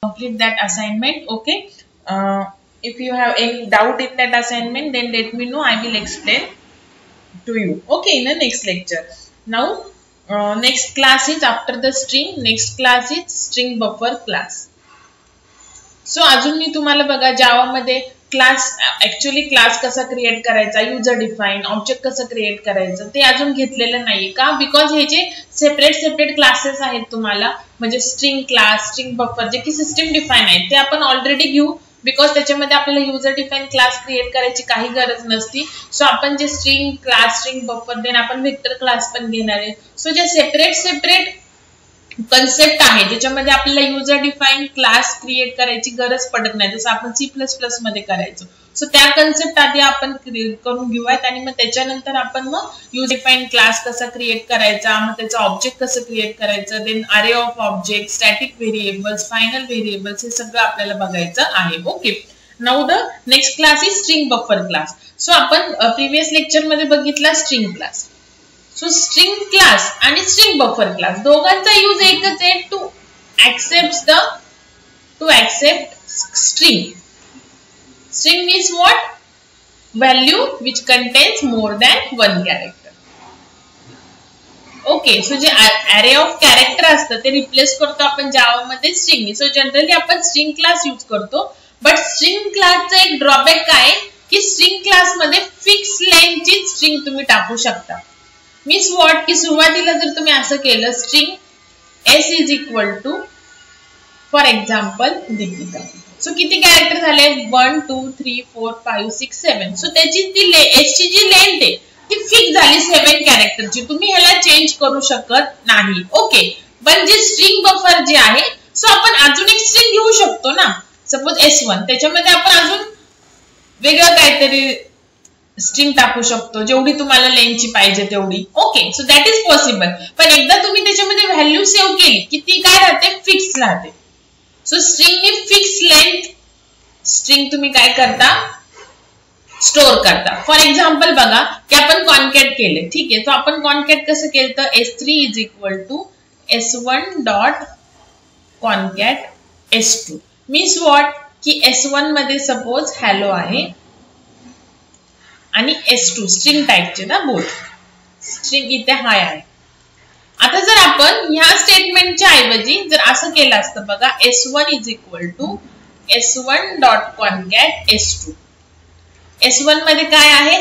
complete that assignment. Okay, if you have any doubt in that assignment, then let me know. I will explain to you. Okay, in the next lecture. Now next class is after the string. Next class is string buffer class. So अजून मी तुम्हाला बघा जावा मध्ये class actually class कसा create करायचा, user define object कसं create करायचं ते अजून घेतलेलं नाहीये का, बिकॉज हे जे सेपरेट क्लासेस आहेत तुम्हाला म्हणजे स्ट्रिंग क्लास, स्ट्रिंग बफर जे की सिस्टम डिफाइन आहेत ते आपण ऑलरेडी घेऊ, बिकॉज त्याच्यामध्ये आपल्याला युजर डिफाइन क्लास क्रिएट करायची काही गरज नसती. सो आपण जे string class, string buffer then आपण वेक्टर क्लास पण घेणार आहे. सो जे सेपरेट कन्सेप्ट आहे ज्याच्यामध्ये आपल्याला युजर डिफाइन क्लास क्रिएट करायची गरज पडत नाही, जसं आपण C++ मध्ये करायचो. सो त्या कन्सेप्ट आधी आपण करून घेऊयात आणि मग त्याच्यानंतर आपण मग युजर डिफाइन क्लास कसा क्रिएट करायचा, मग त्याचा ऑब्जेक्ट कसं क्रिएट करायचं, then array of object, static variables, final variables हे सगळं आपल्याला बघायचं आहे. Okay, now the next class is string buffer class. So आपण प्रिव्हियस लेक्चर मध्ये बघितला string class. So string class आणि स्ट्रिंग बफर क्लास दोघांचा यूज एकच आहे, to accept string. String means what, value which contains more than one character. Okay, so जे अरे of character असतं ते रिप्लेस करतो आपण जावा मध्ये स्ट्रिंग. सो जनरली आपण स्ट्रिंग क्लास यूज करतो, बट स्ट्रिंग क्लासचा एक ड्रॉबॅक काय की स्ट्रिंग क्लास मध्ये फिक्स लेंथची स्ट्रिंग तुम्ही टाकू शकता. मीन्स व्हॉट की सुरुवातीला जर तुम्ही असं केलं string s is equal to for example Deepika. So किती कॅरेक्टर झाले, 1 2 3 4 5 6 7. सो त्याची ती s ची जी लेंथ आहे ती फिक्स झाली 7 कॅरेक्टरची, तुम्ही ह्याला चेंज करू शकत नाही. ओके, पण जे स्ट्रिंग बफर जे आहे सो आपण अजून एक स्ट्रिंग घेऊ शकतो ना, सपोज s1 त्याच्यामध्ये आपण अजून वेगळं काहीतरी स्ट्रिंग टाकू शकतो जेवढी तुम्हाला लेंथची पाहिजे तेवढी. Okay, so that is possible. पण एकदा तुम्ही त्याच्यामध्ये व्हॅल्यू सेव्ह केली की ती काय राहते, फिक्स राहते. सो स्ट्रिंगने फिक्स लेंथ स्ट्रिंग तुम्ही काय करता, स्टोर करता. फॉर एक्झाम्पल बघा की आपण कॉन्कॅट केले, ठीक आहे. तर आपण कॉन्कॅट कसं केलं तर s3 is equal to s1 dot concat s2. Means what की s1 मध्ये सपोज हॅलो आहे आणि s2 स्ट्रिंग टाइपचे ना, बोथ स्ट्रिंग इथे हाय आहे. आता जर आपण ह्या स्टेटमेंटच्या ऐवजी जर असं केलं असतं बघा, s1 is equal to s1 dot concat s2. s1 मध्ये काय आहे,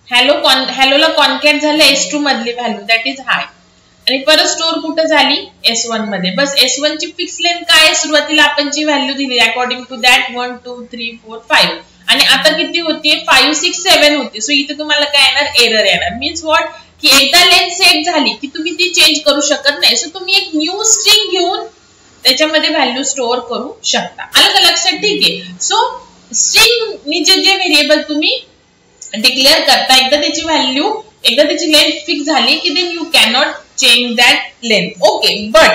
हॅलोला कॉन्कॅट झालं s2 मधली व्हॅल्यू दॅट इज हाय आणि परत स्टोर कुठे झाली s1 मध्ये. बस s1 ची फिक्स लेंथ काय आहे, सुरुवातीला आपण जी व्हॅल्यू दिली अकॉर्डिंग टू दॅट 1 2 3 4 5 आणि आता किती होतीये 5 6 7 होती. सो इथे तुम्हाला काय येणार, एरर येणार. मीन्स व्हॉट की एकदा लेंथ सेट झाली की तुम्ही ती चेंज करू शकत नाही. सो तुम्ही एक न्यू स्ट्रिंग घेऊन त्याच्यामध्ये व्हॅल्यू स्टोअर करू शकता. आलं का लक्षात, ठीक आहे. सो स्ट्रिंग जे व्हेरिएबल तुम्ही डिक्लेअर करता, एकदा त्याची लेंथ फिक्स झाली की then you cannot change that length. Okay, but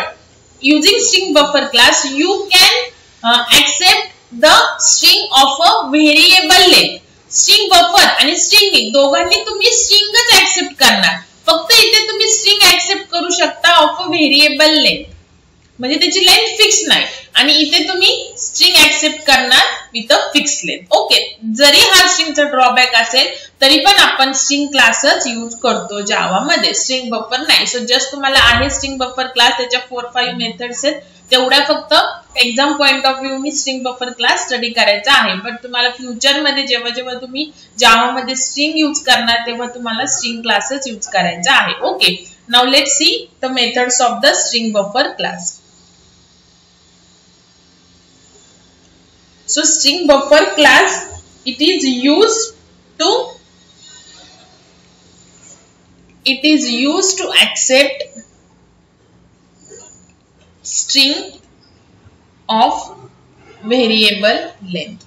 using string buffer class you can accept the string of a variable length. String buffer आणि string दोघांनी तुम्ही stringच accept करणार, फक्त इथे तुम्ही string accept करू शकता of a variable length म्हणजे त्याची लेंथ फिक्स नाही आणि इथे तुम्ही स्ट्रिंग ऍक्सेप्ट करणार with a fix length. Okay, जरी हा स्ट्रिंगचा ड्रॉबॅक असेल तरी पण आपण स्ट्रिंग क्लासच यूज करतो जावा मध्ये, स्ट्रिंग बफर नाही. सो जस्ट तुम्हाला आहे स्ट्रिंग बफर क्लास, त्याच्या 4-5 मेथड्स आहेत, तेवढ्या फक्त exam point of view me string buffer class study करायचा आहे. बट तुम्हाला फ्युचर मध्ये जेव्हा तुम्ही जावा मध्ये स्ट्रिंग यूज करणार तेव्हा तुम्हाला स्ट्रिंग क्लासच यूज करायचा आहे. Okay, now let's see the methods of the string buffer class. So string buffer class, it is used to accept string of variable length.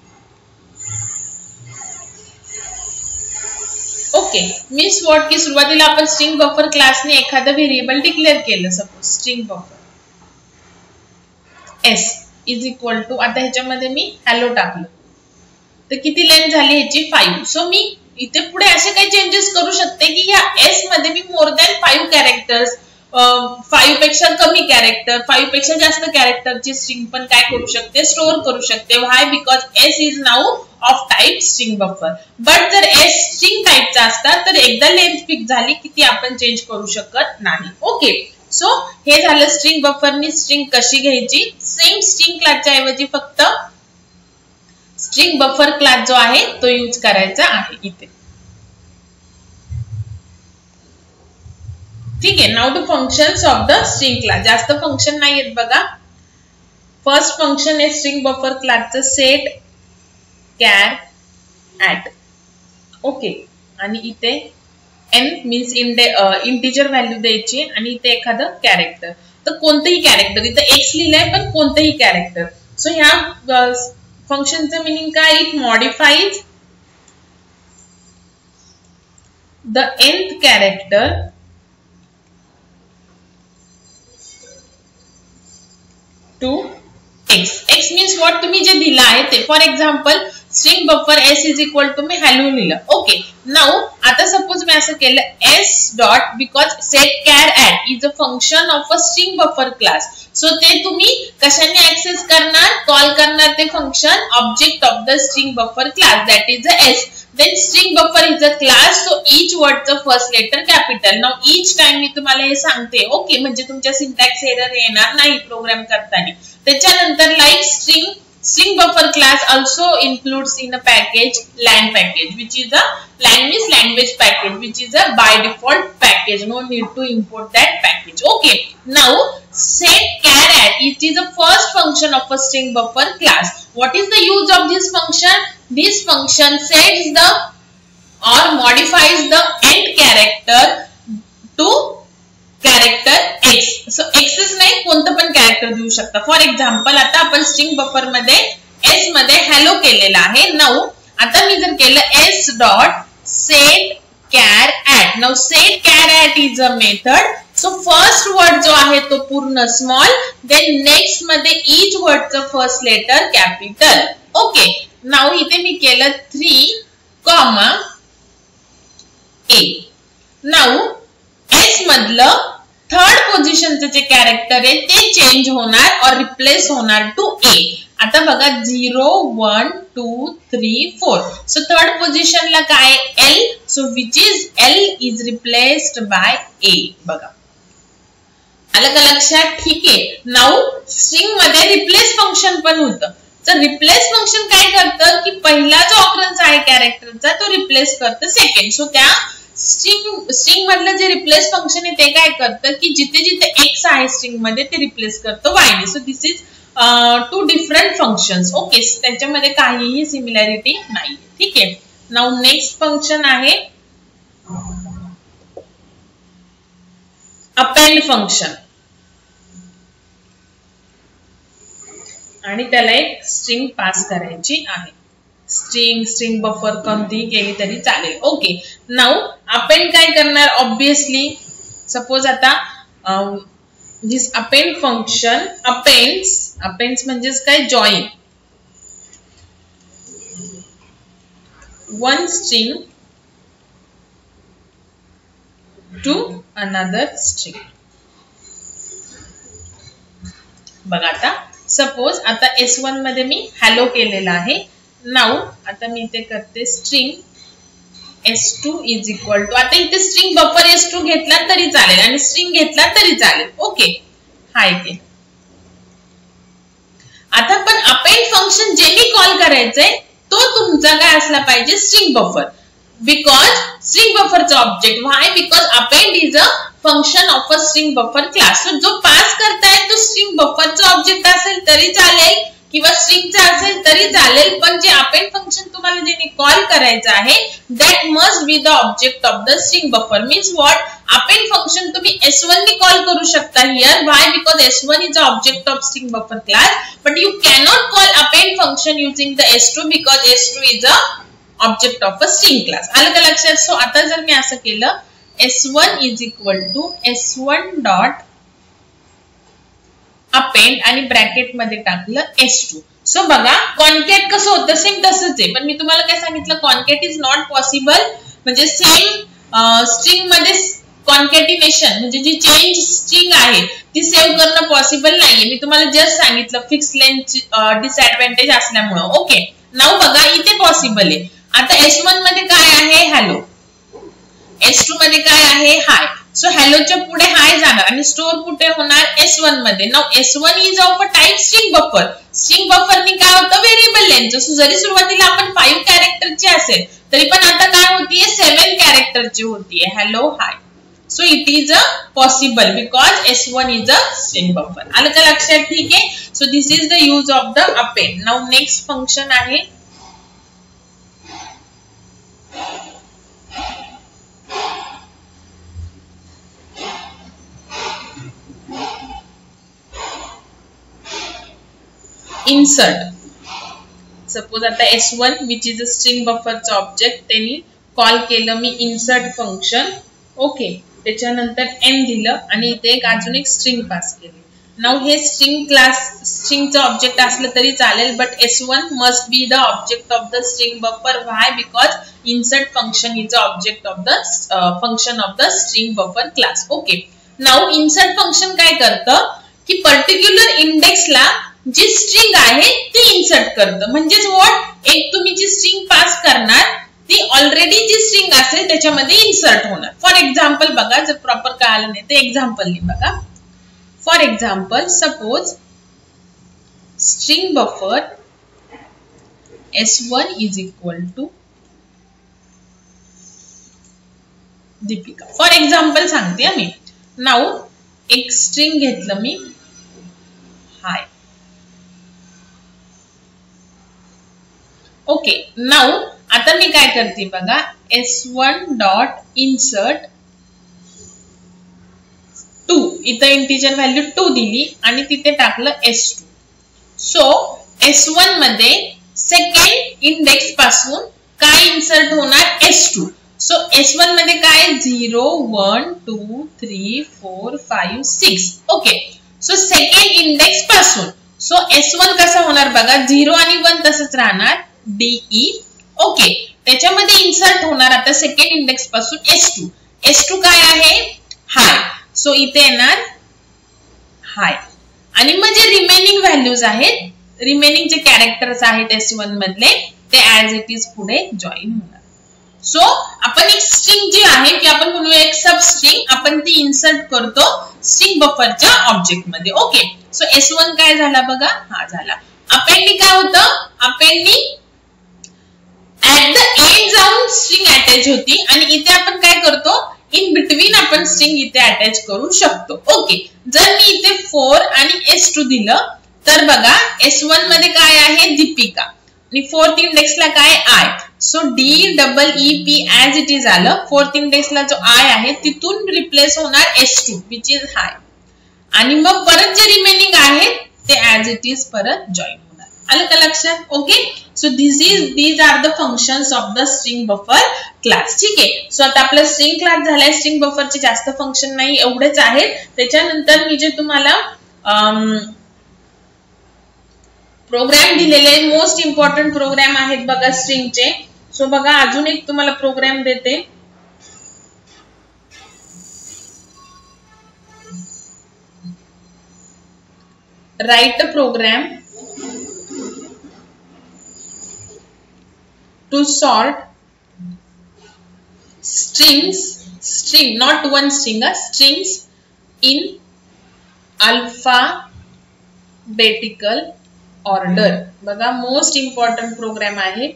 Okay, means what की सुरुवातीला आपण string buffer class ने एखादा variable declare केलं, suppose string buffer s is equal to, आता ह्याच्यामध्ये मी hello टाकलं तर किती लेंथ झाली ह्याची 5. सो मी इथे पुढे असे काही चेंजेस करू शकते की या s मध्ये मी मोर दॅन 5 कॅरेक्टर्स 5 पेक्षा कमी कॅरेक्टर 5 पेक्षा जास्त कॅरेक्टरची स्ट्रिंग पण काय करू शकते स्टोअर करू शकते why because S is now of type string buffer but जर एस स्ट्रिंग टाइपचा असतात तर एकदा लेंथ फिक्स झाली की ती आपण चेंज करू शकत नाही ओके सो हे झालं स्ट्रिंग बफरनी स्ट्रिंग कशी घ्यायची सेम स्ट्रिंग क्लासच्या ऐवजी फक्त स्ट्रिंग बफर क्लास जो आहे तो यूज करायचा आहे इथे ठीक आहे now two functions of the string class जास्त फंक्शन नाही आहेत बघा फर्स्ट फंक्शन आहे स्ट्रिंग बफर क्लासचं सेट कॅर ऍट ओके आणि इथे n मीन्स इंटिजर व्हॅल्यू द्यायची आणि इथे एखादं कॅरेक्टर तर कोणतेही कॅरेक्टर इथे x लिहिलंय पण कोणतेही कॅरेक्टर सो ह्या फंक्शनचं मीनिंग काय it modifies the nth character to x x means what तुम्ही जे दिला आहे ते for example string buffer s is equal to मी हॅलो लिहिलं ओके नाउ आता सपोज मी असं केलं s dot because set char at is a function of a string buffer class so ते तुम्ही कशाने ऍक्सेस करणार कॉल करणार ते function object of the string buffer class that is a s then string buffer is a class so each word the first letter capital now each time मी तुम्हाला हे सांगते okay म्हणजे तुमच्या सिंटॅक्स एरर येणार नाही programme करताना त्याच्यानंतर like string buffer class also includes in a package lang package which is a lang means language package which is a by default package no need to import that package okay now set char at it is the first function of a string buffer class what is the use of this function this function sets the or modifies the end character to character x so x is नाही कोणतं पण character देऊ शकता for example आता आपण string buffer मध्ये s मध्ये hello केलेला आहे नाउ आता मी जर केलं s dot set char at now set char at is a method so first word जो आहे तो पूर्ण स्मॉल then next मध्ये each word चं first letter capital okay now इथे मी केलं 3 कॉमा a नाउ s मधलं थर्ड पोझिशनचं जे कॅरेक्टर आहे ते चेंज होणार और रिप्लेस होणार टू a आता बघा 0 1 2 3 4 सो थर्ड पोझिशनला काय l so which is l is replaced by a बघा आलं का लक्षात ठीक आहे नाउ स्ट्रिंग मध्ये रिप्लेस फंक्शन पण होतं तर रिप्लेस फंक्शन काय करतं की पहिला जो ऑकरन्स आहे कॅरेक्टरचा तो रिप्लेस करतं सेकंड सो त्या स्ट्रिंग मधलं जे रिप्लेस फंक्शन आहे ते काय करतं की जिथे जिथे x आहे स्ट्रिंग मध्ये ते रिप्लेस करतं y ने so this is two different functions okay त्याच्यामध्ये काहीही सिमिलॅरिटी नाही ठीक आहे नाउ नेक्स्ट फंक्शन आहे अपेंड फंक्शन आणि त्याला एक स्ट्रिंग पास करायची आहे स्ट्रिंग बफर कोणतीही केली तरी चालेल ओके नाउ अपेंड काय करणार ऑब्वियसली सपोज आता दिस अपेंड फंक्शन अपेंड्स म्हणजेच काय join one string to another string बघा आता सपोज आता s1 मध्ये मी हॅलो केलेला आहे नाउ आता मी इथे करते string s2 is equal to आता इथे स्ट्रिंग बफर s2 घेतला तरी चालेल आणि स्ट्रिंग घेतला तरी चालेल ओके हा इथे आता पण अपेंड फंक्शन जे मी कॉल करायचंय तो तुमचा काय असला पाहिजे स्ट्रिंग बफर बिकॉज स्ट्रिंग बफरचा object why because append is a function of a string buffer class so जो पास करताय तो स्ट्रिंग बफरचा ऑब्जेक्ट असेल तरी चालेल किंवा स्ट्रिंगचा असेल तरी चालेल पण जे अपेंड फंक्शन तुम्हाला जेने कॉल करायचं आहे that must be the object of the string buffer means what append function तुम्ही s1 ने कॉल करू शकता here why because s1 is the object of string buffer class but you cannot call append function using the s2 because s2 is a object of a string class आलं का लक्षात so आता जर मी असं केलं s1 is equal to s1 dot append आणि bracket मध्ये टाकलं s2 सो बघा कॉन्कॅट कसं होतं सेम तसंच आहे पण मी तुम्हाला काय सांगितलं कॉन्कॅट इज नॉट पॉसिबल म्हणजे सेम स्ट्रिंग मध्ये कॉन्कॅटिनेशन म्हणजे जी चेंज स्ट्रिंग आहे ती सेव्ह करणं पॉसिबल नाहीये. मी तुम्हाला जस्ट सांगितलं फिक्स लेंथ डिसएडव्हान्टेज असल्यामुळे. ओके, नाव बघा इथे पॉसिबल आहे. आता S1 मध्ये काय आहे हॅलो, S2 मध्ये काय आहे हाय. सो हॅलोच्या पुढे हाय जाणार आणि स्टोअर कुठे होणार S1 मध्ये. नाव S1 is of a type string buffer. String बफरनी काय होतं व्हेरिएबल लेंथ. सो जरी सुरुवातीला आपण 5 कॅरेक्टरची असेल तरी पण आता काय होतीये 7 कॅरेक्टरची होतीये hello hi. So it is a possible because S1 is a string buffer. आलं का लक्षात? ठीक आहे. So this is the use of the append. Now next function आहे insert. सपोज आता S1 which is a string buffer चा object त्यांनी call केलं मी insert फंक्शन. ओके, त्याच्यानंतर n दिलं आणि इथे एक अजून एक स्ट्रिंग पास केली. नाउ हे स्ट्रिंग क्लास स्ट्रिंगचं ऑब्जेक्ट असलं तरी चालेल but S1 must be the object of the string buffer. Why? Because insert function is the object of the function of the string buffer class. Okay, now insert function काय करतं की particular इंडेक्सला जी string आहे ती insert करतं. म्हणजेच what, एक तुम्ही जी string pass करणार ती ऑलरेडी जी स्ट्रिंग असेल त्याच्यामध्ये इन्सर्ट होणार. फॉर एक्झाम्पल बघा, जर प्रॉपर कळालं नाही तर एक्झाम्पलनी बघा. For example suppose string buffer S1 is equal to Deepika. For example सांगते मी. नाउ एक स्ट्रिंग घेतलं मी हाय. ओके, नाउ आता मी काय करते बघा S1 डॉट इन्सर्ट 2. इथं इंटिजर व्हॅल्यू 2 दिली आणि तिथे टाकलं S2. सो S1 मध्ये सेकंड इंडेक्स पासून काय इन्सर्ट होणार S2. सो S1 मध्ये काय 0 1 2 3 4 5 6. ओके, सो सेकंड इंडेक्स पासून. सो S1 कसं होणार बघा 0 आणि 1 तसंच राहणार DE. ओके, त्याच्यामध्ये इन्सर्ट होणार आता सेकंड इंडेक्स पासून S2. S2 काय आहे हाय. सो इथे येणार हाय आणि मग जे रिमेनिंग व्हॅल्यूज आहेत, रिमेनिंग जे कॅरेक्टर्स आहेत S1 मधले ते ऍज इट इज पुढे जॉईन होणार. सो आपण एक स्ट्रिंग जी आहे की आपण म्हणूया एक सब स्ट्रिंग आपण ती इन्सर्ट करतो स्ट्रिंग बफरच्या ऑब्जेक्ट मध्ये. ओके, सो S1 काय झाला बघा हा झाला. अपेंडनी काय होतं, अपेंडनी ऍट द एंड जाऊन स्ट्रिंग अटॅच होती आणि इथे आपण काय करतो इन बिटवीन आपण स्ट्रिंग इथे अटॅच करू शकतो. ओके, जर मी इथे 4 आणि S2 दिलं तर बघा S1 मध्ये काय आहे दीपिका आणि 4th इंडेक्सला काय I. So DEEP as it is आलं. 4th इंडेक्सला जो I आहे तिथून रिप्लेस होणार S2 विच इज हाय आणि मग परत जे रिमेनिंग आहेत ते ऍज इट इज परत जॉईन होणार. आलं का लक्षात? Okay, so these are the functions of the string buffer class. ठीक आहे. सो आता आपला स्ट्रिंग क्लास झालाय. स्ट्रिंग बफरचे जास्त फंक्शन नाही, एवढेच आहेत. त्याच्यानंतर मी जे तुम्हाला प्रोग्राम दिलेले मोस्ट इम्पॉर्टंट प्रोग्राम आहेत बघा स्ट्रिंगचे. सो बघा अजून एक तुम्हाला प्रोग्राम देते. write a program to sort string not one string, strings in alphabetical order. बघा मोस्ट इम्पॉर्टंट प्रोग्राम आहे.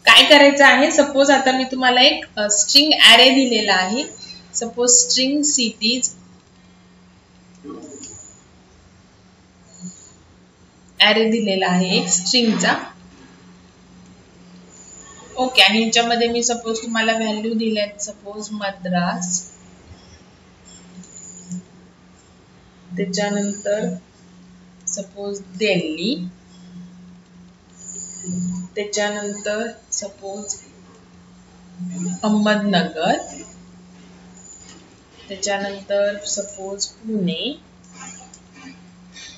काय करायचं आहे, सपोज आता मी तुम्हाला एक स्ट्रिंग ॲरे दिलेला आहे. सपोज स्ट्रिंग सिटीज ॲरे दिलेला आहे एक स्ट्रिंगचा. ओके, आणि ह्याच्यामध्ये मी सपोज तुम्हाला व्हॅल्यू दिल्यात. सपोज मद्रास, त्याच्यानंतर सपोज दिल्ली, त्याच्यानंतर सपोज अहमदनगर, त्याच्यानंतर सपोज पुणे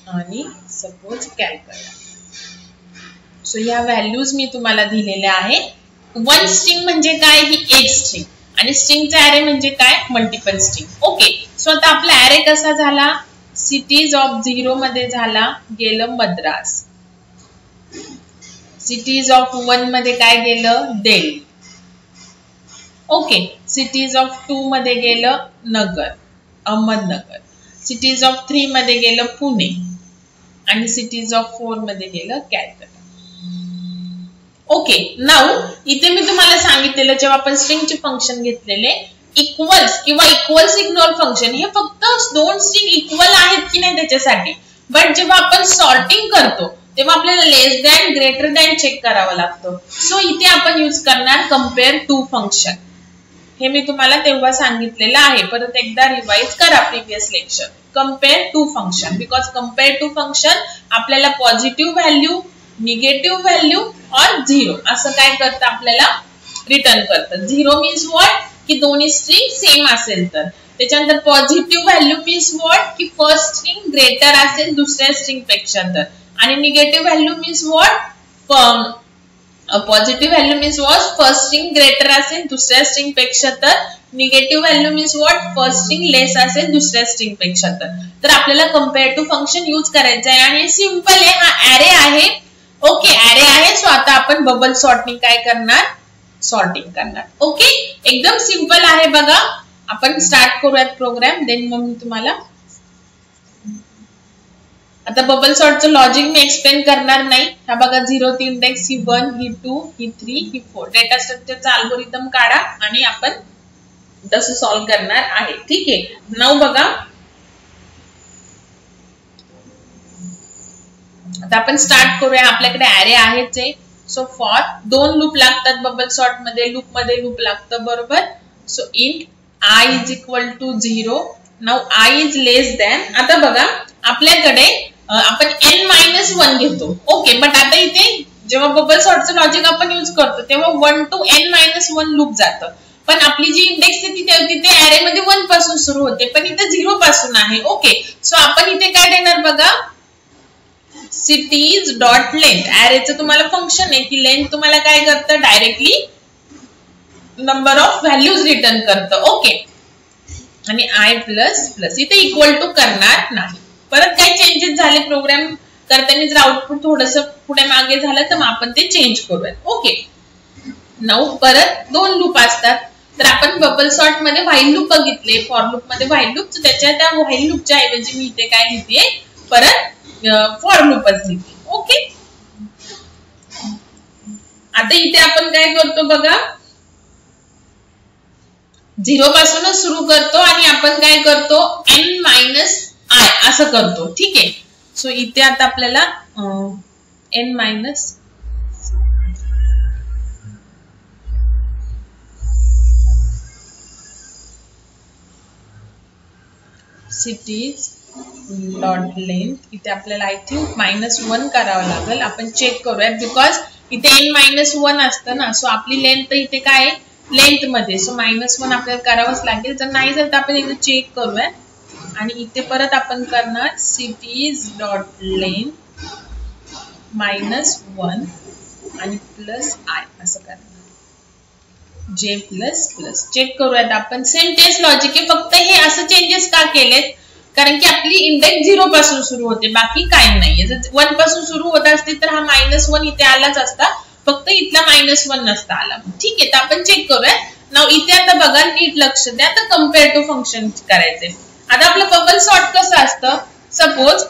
आणि सपोज कॅलकटा. सो या व्हॅल्यूज मी तुम्हाला दिलेल्या आहे. वन स्ट्रिंग म्हणजे काय, ही एक स्ट्रिंग. आणि स्ट्रिंगचा ऍरे म्हणजे काय, मल्टिपल स्ट्रिंग. ओके, सो आता आपला ऍरे कसा झाला, सिटीज ऑफ 0 मध्ये झाला, गेलं मद्रास. सिटीज ऑफ 1 मध्ये काय गेलं, दिल्ली. ओके, सिटीज ऑफ 2 मध्ये गेलं नगर, अहमदनगर. सिटीज ऑफ 3 मध्ये गेलं पुणे आणि सिटीज ऑफ 4 मध्ये गेलं कॅलकटा. ओके, नाउ इथे मी तुम्हाला सांगितलेलं जेव्हा आपण स्ट्रिंगचे फंक्शन घेतलेले इक्वल्स किंवा इक्वल्स इग्नोर फंक्शन, हे फक्त दोन स्ट्रिंग इक्वल आहेत की नाही त्याच्यासाठी. बट जेव्हा आपण सॉर्टिंग करतो तेव्हा आपल्याला लेस दॅन ग्रेटर दॅन चेक करावं लागतं. सो इथे आपण यूज करणार कम्पेअर टू फंक्शन. हे मी तुम्हाला तेव्हा सांगितलेलं आहे, परत एकदा रिवाइज करा previous lecture. Compare to function, because compare to function आपल्याला पॉझिटिव्ह व्हॅल्यू, निगेटिव्ह व्हॅल्यू और 0 असं काय करतं आपल्याला रिटर्न करतं. 0 मीन्स व्हॉट, की दोन्ही स्ट्रिंग सेम असेल तर. त्याच्यानंतर पॉझिटिव्ह व्हॅल्यू मीन्स व्हॉट, की फर्स्ट स्ट्रिंग ग्रेटर असेल दुसऱ्या स्ट्रिंग पेक्षा तर. आणि negative value means what, positive value means what, first string greater असेल दुसऱ्या स्ट्रिंग पेक्षा तर. Negative value means what, first string less असेल दुसऱ्या स्ट्रिंग पेक्षा तर. तर आपल्याला कम्पेअर टू फंक्शन यूज करायचं आहे आणि सिंपल आहे, हा ऍरे आहे. ओके, ऍरे आहे. सो आता आपण बबल सॉर्टिंग काय करणार, सॉर्टिंग करणार. ओके, एकदम सिंपल आहे बघा. आपण स्टार्ट करूयात प्रोग्राम, देन मग मी तुम्हाला आता बबल सॉर्टचं लॉजिक मी एक्सप्लेन करणार नाही. हा बघा 0th इंडेक्स, ही 1, ही 2, ही 3, ही 4. डेटा स्ट्रक्चरचा अल्गोरिदम काढा आणि आपण तसं सॉल्व्ह करणार आहे. ठीक आहे, नाउ बघा आता आपण स्टार्ट करूया. आपल्याकडे ऍरे आहेच आहे. सो फॉर 2 लूप लागतात बबल सॉर्ट मध्ये, लूप मध्ये लूप लागतं बरोबर. So int I is equal to 0. Now I is less than. आता बघा आपल्याकडे आपण n-1 घेतो. ओके, बट आता इथे जेव्हा बबल सॉर्टचं लॉजिक आपण यूज करतो तेव्हा 1 to n-1 लूप जातं. पण आपली जी इंडेक्स आहे तिथे ऍरे मध्ये 1 पासून सुरू होते, पण इथे 0 पासून आहे. ओके, सो आपण इथे काय देणार बघा, सिटीज डॉट लेंथ. ऍरेचं तुम्हाला फंक्शन आहे की लेंथ तुम्हाला काय करतं, directly number of values return करतं. ओके, आणि I प्लस प्लस इथे इक्वल टू करणार नाही. परत काही चेंजेस झाले प्रोग्राम करताना, जर आउटपुट थोडस पुढे मागे झालं तर मग आपण ते चेंज करूयात. ओके, नाउ परत 2 लूप असतात. तर आपण बबल सॉर्ट मध्ये व्हाईल लूप बघितले, फॉर लूप मध्ये व्हाईल लूप. त्याच्या त्या व्हाईल लूपच्या ऐवजी मी इथे काय लिहिते, परत फॉर लूपच लिहिते. ओके, आता इथे आपण काय करतो बघा, 0 पासूनच सुरू करतो आणि आपण काय करतो, n-i असं करतो. ठीक आहे, सो इथे आता आपल्याला n- सिटीज डॉट लेंथ, इथे आपल्याला आय थिंक -1 करावं लागेल. आपण चेक करूयात, बिकॉज इथे n-1 असतं ना. सो आपली लेंथ इथे काय आहे, लेंथ मध्ये. सो -1 आपल्याला करावंच लागेल. जर नाही झालं तर आपण एकदा चेक करूया. आणि इथे परत आपण करणार सिटीज डॉट लेंथ -1 आणि प्लस I असं करणार. J प्लस प्लस चेक करूयात आपण. सेम तेच लॉजिक आहे, फक्त हे असं चेंजेस का केलेत, कारण की आपली इंडेक्स 0 पासून सुरू होते, बाकी काही नाहीये. जर 1 पासून सुरू होत असते तर हा -1 इथे आलाच असता, फक्त इथला -1 नसता आला. ठीक आहे, तर आपण चेक करूया. नाउ इथे आता बघा, नीट लक्ष द्या. आता कम्पेअर टू फंक्शन करायचे. आता आपलं बबल सॉर्ट कसं असतं, सपोज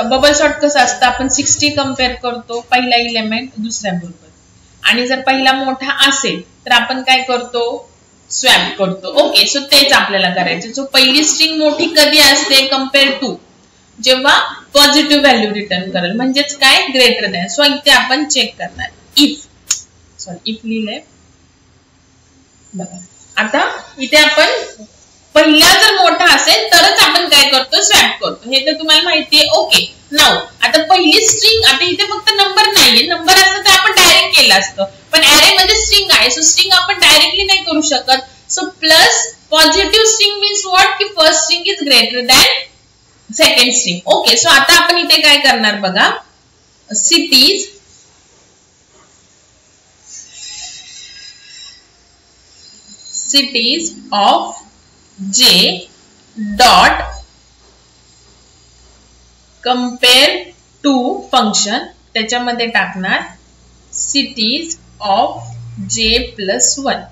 बबल सॉर्ट कसं असतं, आपण 60 कम्पेअर करतो, पहिला इलेमेंट दुसऱ्या बरोबर. आणि जर पहिला मोठा असेल तर आपण काय करतो, स्वॅप करतो. ओके, सो तेच आपल्याला करायचं. सो पहिली स्ट्रिंग मोठी कधी असते, कम्पेअर टू जेव्हा पॉझिटिव्ह व्हॅल्यू रिटर्न करेल, म्हणजेच काय, ग्रेटर दॅन. सो इथे आपण चेक करणार इफ लिहिलंय बघा. आता इथे आपण पहिला जर मोठा असेल तरच आपण काय करतो, स्वॅप करतो. हे तर तुम्हाला माहिती आहे. ओके, नाउ आता पहिली स्ट्रिंग, आता इथे फक्त नंबर नाहीये, नंबर असतं तर आपण डायरेक्ट केलं असतं, पण ऍरे मध्ये स्ट्रिंग आहे. सो स्ट्रिंग आपण डायरेक्टली नाही करू शकत. So plus positive string means what, की first string is greater than second string. Okay, so आता आपण इथे काय करणार बघा, cities cities of J dot compare to function, त्याच्यामध्ये टाकणार cities of J plus 1.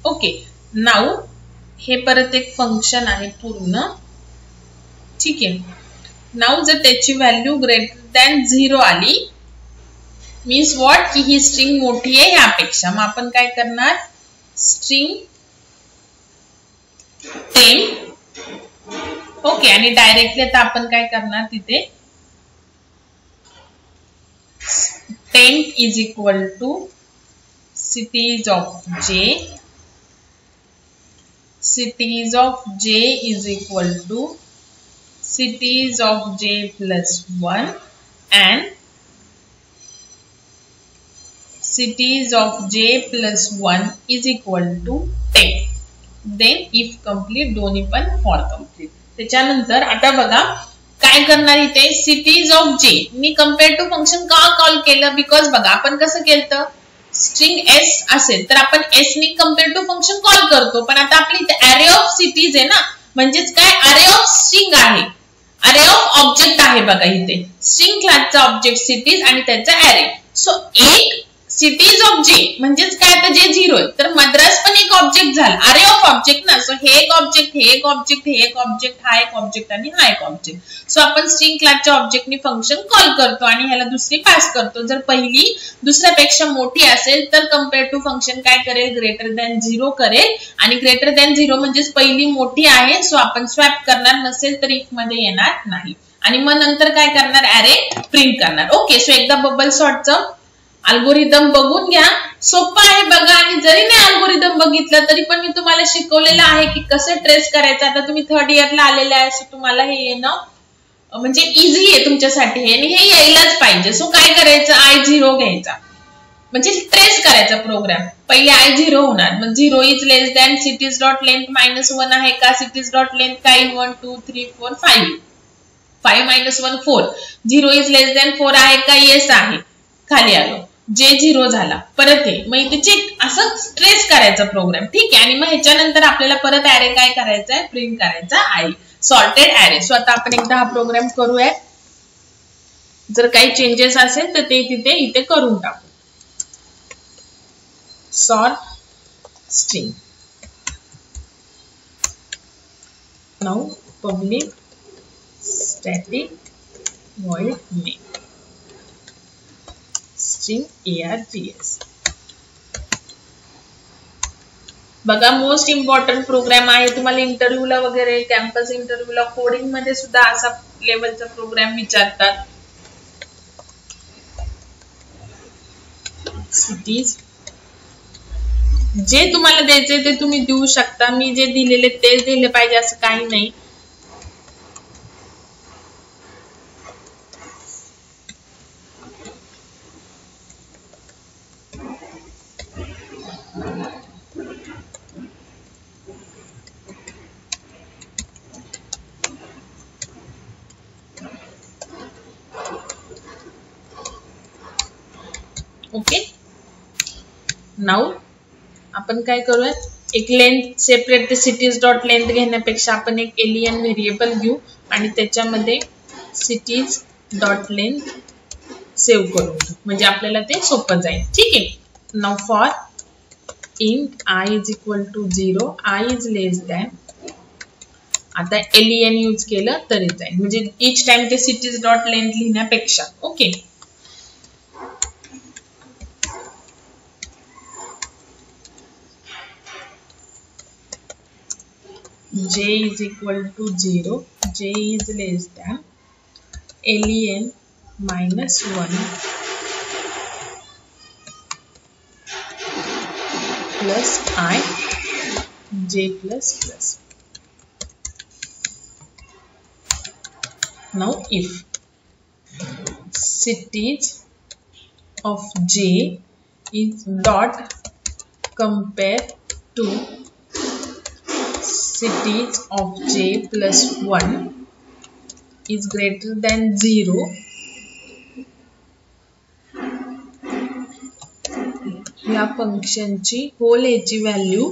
Okay, now हे परत एक फंक्शन आहे पूर्ण, ठीक आहे. नाउ जर त्याची व्हॅल्यू ग्रेटर दॅन 0 आली मीन्स व्हॉट की ही स्ट्रिंग मोठी आहे ह्यापेक्षा, मग आपण काय करणार स्ट्रिंग टेम्प. ओके, आणि डायरेक्टली आता आपण काय करणार तिथे temp is equal to cities of J, cities of J is equal to cities of J plus 1 and cities of J plus 1 is equal to 10. Then if complete, दोन्ही पण for complete. त्याच्यानंतर आता बघा काय करणार इथे cities of J me compare to function का call केलं, बिकॉज बघा आपण कसं केलं स्ट्रिंग S असेल तर आपण S नी कंपेअर टू फंक्शन कॉल करतो, पण आता आपली इथे अरे ऑफ सिटीज आहे ना, म्हणजेच काय अरे ऑफ स्ट्रिंग आहे, अरे ऑफ ऑब्जेक्ट आहे. बघा इथे स्ट्रिंग क्लासचा ऑब्जेक्ट सिटीज आणि त्याचा अरे. सो एक सिटीज ऑफ जे म्हणजेच काय आता जे 0 आहे तर मद्रास पण एक ऑब्जेक्ट झाला, अरे ऑफ ऑब्जेक्ट ना. सो हे एक ऑब्जेक्ट, हे एक ऑब्जेक्ट, हे एक ऑब्जेक्ट, हा एक ऑब्जेक्ट आणि हा एक ऑब्जेक्ट. सो आपण स्ट्रिंग क्लासच्या ऑब्जेक्टनी फंक्शन कॉल करतो आणि ह्याला दुसरी पास करतो. जर पहिली दुसऱ्यापेक्षा मोठी असेल तर कंपेअर टू फंक्शन काय करेल ग्रेटर दॅन 0 करेल, आणि ग्रेटर दॅन 0 म्हणजेच पहिली मोठी आहे सो आपण स्वॅप करणार, नसेल तर इफ मध्ये येणार नाही, आणि मग नंतर काय करणार अरे प्रिंट करणार. ओके, सो एकदा बबल सॉर्टचं अल्गोरिदम बघून घ्या, सोपं आहे बघा. आणि जरी नाही अल्गोरिदम बघितलं तरी पण मी तुम्हाला शिकवलेलं आहे की कसं ट्रेस करायचं. आता तुम्ही 3rd इयरला आलेले आहे सो तुम्हाला हे येणं म्हणजे इझी आहे तुमच्यासाठी हे, आणि हे यायलाच पाहिजे. सो काय करायचं I0 घ्यायचा, म्हणजे ट्रेस करायचा प्रोग्राम. पहिले I0 होणार, मग 0 is less than cities dot length -1 आहे का, cities डॉट लेंथ काय 1 2 3 4 5 5 -1 4. 0 इज लेस दॅन 4 आहे का, येस आहे, खाली आलो, जे 0 झाला, परत हे, मग इथे चेक असं ट्रेस करायचा प्रोग्राम, ठीक आहे. आणि मग ह्याच्यानंतर आपल्याला परत ऍरे काय करायचा आहे प्रिंट करायचा आहे सॉर्टेड ऍरे. सो आता आपण एकदा हा प्रोग्राम करूया, जर काही चेंजेस असेल तर ते तिथे इथे करून टाकू. Sort string now public static void main string args. बघा मोस्ट इम्पॉर्टंट प्रोग्राम आहे, तुम्हाला इंटरव्ह्यूला वगैरे कॅम्पस इंटरव्ह्यूला कोडिंग मध्ये सुद्धा असा लेवलचा प्रोग्राम विचारतात. सिटीज जे तुम्हाला द्यायचे ते तुम्ही देऊ शकता, मी जे दिलेले तेच दिले पाहिजे असं काही नाही. ओके, नाउ आपण काय करूया एक length separate cities dot length घेण्यापेक्षा आपण एक एलियन व्हेरिएबल घेऊ आणि त्याच्यामध्ये सिटीज डॉट लेंथ सेव्ह करू, म्हणजे आपल्याला ते सोपं जाईल, ठीक आहे. Now for int I is equal to 0, I is less than, आता एलियन यूज केलं तरी जाईल, म्हणजे each टाइम ते सिटीज डॉट लेंथ लिहिण्यापेक्षा. ओके, j is equal to 0, j is less than len -1 plus I j plus plus. Now if cities of j is dot compare to cities of j plus 1 is greater than 0, या फंक्शनची hole याची value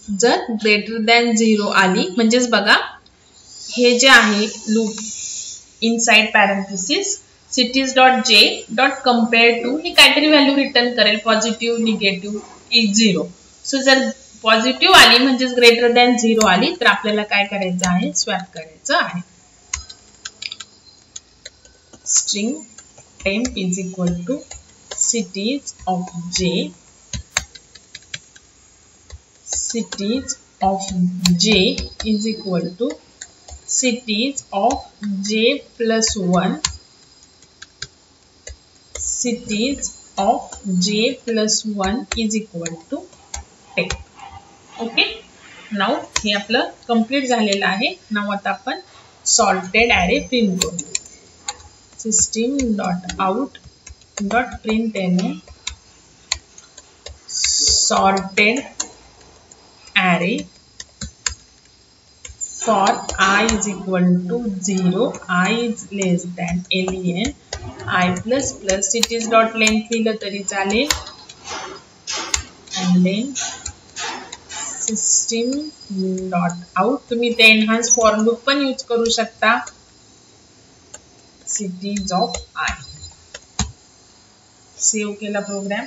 जर greater than 0 आली म्हणजेच बघा हे जे आहे loop inside parenthesis cities dot जे डॉट कंपेअर टू ही काहीतरी व्हॅल्यू रिटर्न करेल पॉझिटिव्ह निगेटिव्ह इज 0. सो जर पॉझिटिव्ह आली म्हणजेच ग्रेटर दॅन 0 आली तर आपल्याला काय करायचं आहे स्वॅप करायचं आहे. String temp is equal to cities of j is equal to cities of j plus 1 cities of j plus 1 is equal to 10. Okay, now हे आपलं कंप्लीट झालेलं आहे. नाउ आता आपण सॉर्टेड ॲरे प्रिंट करू. system dot out dot println sorted array for I is equal to 0, I is less than len, I plus plus cities dot length लिहिलं तरी चालेल and then system dot out तुम्ही ते enhance for loop पण use करू शकता. cities of I. Save केला programme.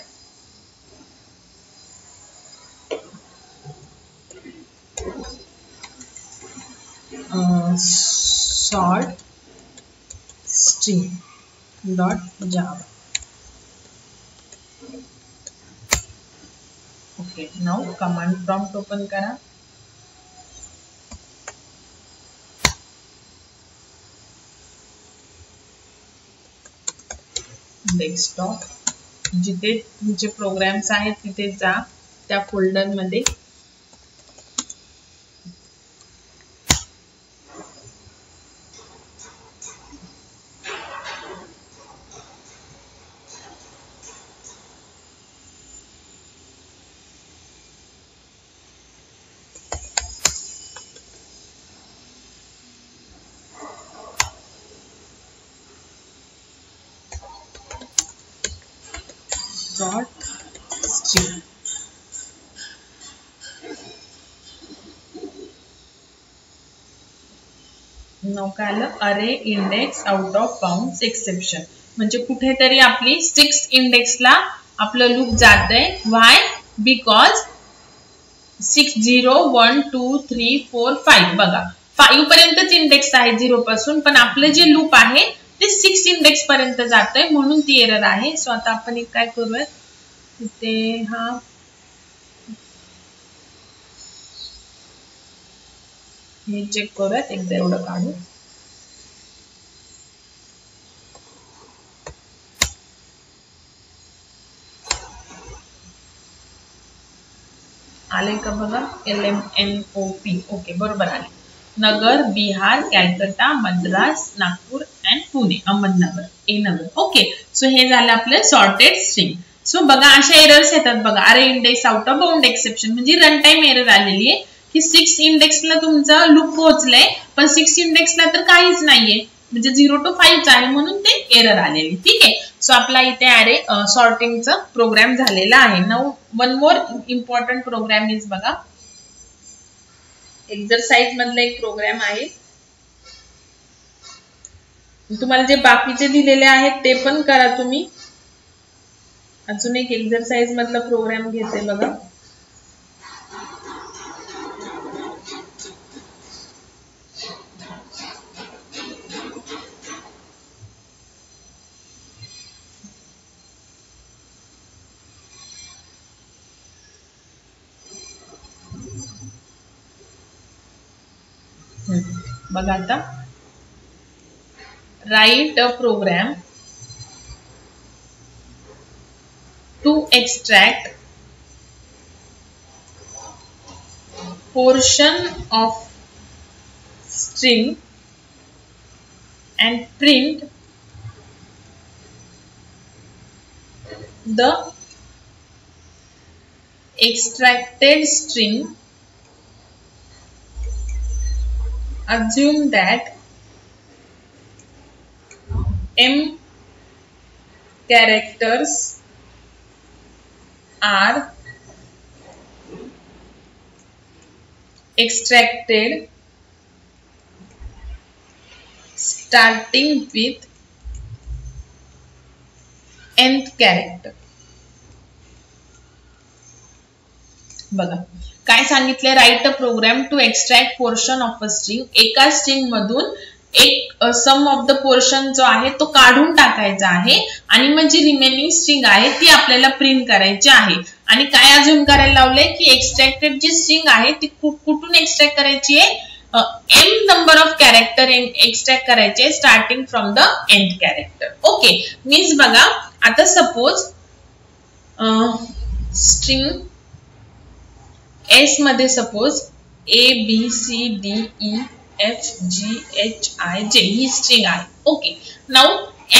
sort string dot java. Okay, now command prompt open करा. डेस्कटॉप जिथे तुमचे प्रोग्राम्स आहेत तिथे जा, त्या फोल्डर मध्ये dot string नौकाला अरे index out of bounds exception म्हणजे कुठेतरी आपली 6 इंडेक्सला आपलं लूप जातंय. व्हाय? बिकॉज 6 0 1 2 3 4 5 बघा 5 पर्यंतच इंडेक्स आहे 0 पासून, पण आपलं जे लूप आहे ते 6 इंडेक्स पर्यंत जातंय म्हणून ती एरर आहे. सो आता आपण एक काय करूयात इथे हा हे चेक करूयात एकदा एवढं काढू. आले का बघा LMNOP. ओके बरोबर आले. Nagar, Bihar, Calcutta, Madras, Nagpur and Pune, Ahmednagar, A Nagar. Okay, so हे झालं आपलं सॉर्टेड स्ट्रिंग. सो बघा अशा एरर्स येतात बघा. अरे index out of bound exception म्हणजे रन टाइम एरर आलेली आहे की 6 इंडेक्सला तुमचा लूप पोहोचलाय पण 6 इंडेक्सला तर काहीच नाहीये म्हणजे 0 to 5 आहे म्हणून ते एरर आलेली. ठीक आहे. सो आपला इथे अरे सॉर्टिंगचा प्रोग्राम झालेला आहे. Now one more important program is बघा एक्सरसाइज मधला एक प्रोग्राम आहे. तुम्हाला जे बाकीचे दिलेले आहेत ते पण करा तुम्ही. अजून एक एक्सरसाइज मधला प्रोग्राम घेते बघा. बघा आता write a program to extract portion of string and print the extracted string. Assume that m characters are extracted starting with nth character. बघा काय सांगितले, write a program to extract portion of a string. एका string मधून एक सम of the portion जो आहे तो काढून टाकायचा आहे आणि मग जी रिमेनिंग स्ट्रिंग आहे ती आपल्याला प्रिंट करायची आहे. आणि काय अजून करायला लावलंय की एक्सट्रॅक्टेड जी स्ट्रिंग आहे ती कुठून एक्सट्रॅक्ट करायची आहे, m number of character extract करायचे starting from the end character. Okay, means बघा आता सपोज स्ट्रिंग एस मध्ये सपोज ABCDEFGHIJ ही स्ट्रिंग आहे. ओके, नाउ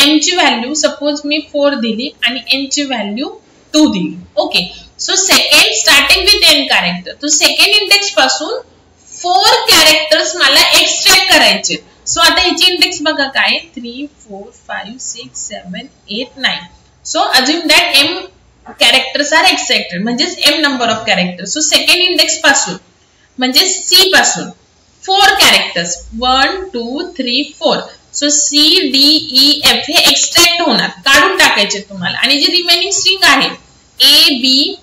m ची व्हॅल्यू सपोज मी 4 दिली आणि n ची व्हॅल्यू 2 दिली. Okay, so second starting with n character, तो सेकंड इंडेक्स पासून 4 कॅरेक्टर्स मला एक्सट्रॅक्ट करायचे. सो आता याची इंडेक्स बघा काय 3 4 5 6 7 8 9. So assume that m characters are extracted म्हणजे m number of characters. So second index पासून म्हणजे C पासून 4 कॅरेक्टर्स 1 2 3 4. सो CDEF हे एक्सट्रॅक्ट होणार, काढून टाकायचे तुम्हाला. आणि जी रिमेनिंग स्ट्रिंग आहे ABGHIJ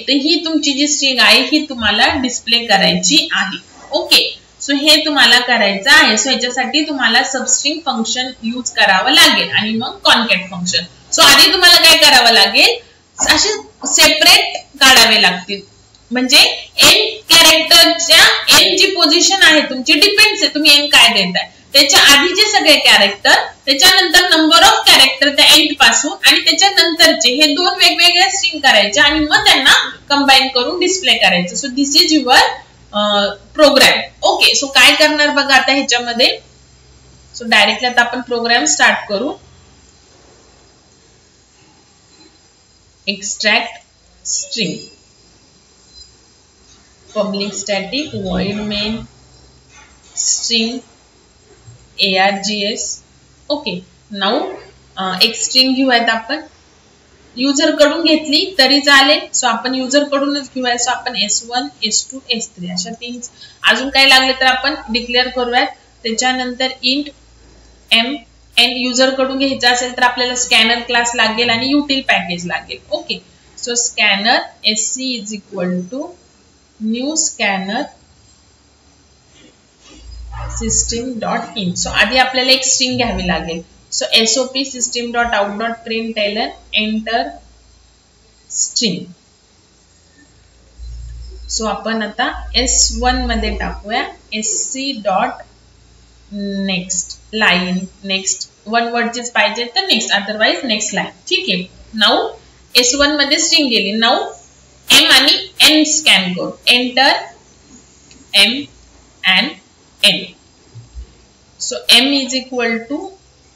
तर ही तुमची जी स्ट्रिंग आहे ही तुम्हाला डिस्प्ले करायची आहे. ओके, सो हे तुम्हाला करायचं आहे. सो याच्यासाठी तुम्हाला सबस्ट्रिंग फंक्शन यूज करावं लागेल आणि मग कॉन्कॅट फंक्शन. सो आधी तुम्हाला काय करावं लागेल, असे सेपरेट काढावे लागतील. म्हणजे n कॅरेक्टरच्या n जी पोझिशन आहे तुमची डिपेंड्स आहे तुम्ही n काय देताय. त्याच्या आधीचे सगळे कॅरेक्टर, त्याच्यानंतर नंबर ऑफ कॅरेक्टर त्या एंड पासून आणि त्याच्यानंतरचे हे दोन वेगवेगळ्या स्ट्रिंग करायचे आणि मग त्यांना कंबाईन करून डिस्प्ले करायचं. So this is your program. Okay, so काय करणार बघा आता ह्याच्यामध्ये. सो डायरेक्टली आता आपण प्रोग्राम स्टार्ट करू. Extract string public static void main string args. Okay, now एक स्ट्रिंग घेऊयात आपण. युजर कडून घेतली तरी चालेल. सो आपण युजर कडूनच घेऊया. सो आपण S1 S2 S3 अशा 3. अजून काय लागले तर आपण डिक्लेअर करूयात. त्याच्यानंतर इंट m n युजर कडून घ्यायचा असेल तर आपल्याला स्कॅनर क्लास लागेल आणि युटिल पॅकेज लागेल. Okay, so scanner sc is equal to new scanner system.in. So आधी आपल्याला एक स्ट्रिंग घ्यावी लागेल. So SOP system.out.println enter string. So आपण आता S1 मध्ये टाकूया sc.next लाईन. नेक्स्ट वन वर्डचीच पाहिजे तर नेक्स्ट, अदरवाइज नेक्स्ट लाईन. ठीक आहे, नाउ S1 मध्ये स्ट्रिंग गेली. नाउ m आणि n स्कॅन करू. Enter m and n. So m is equal to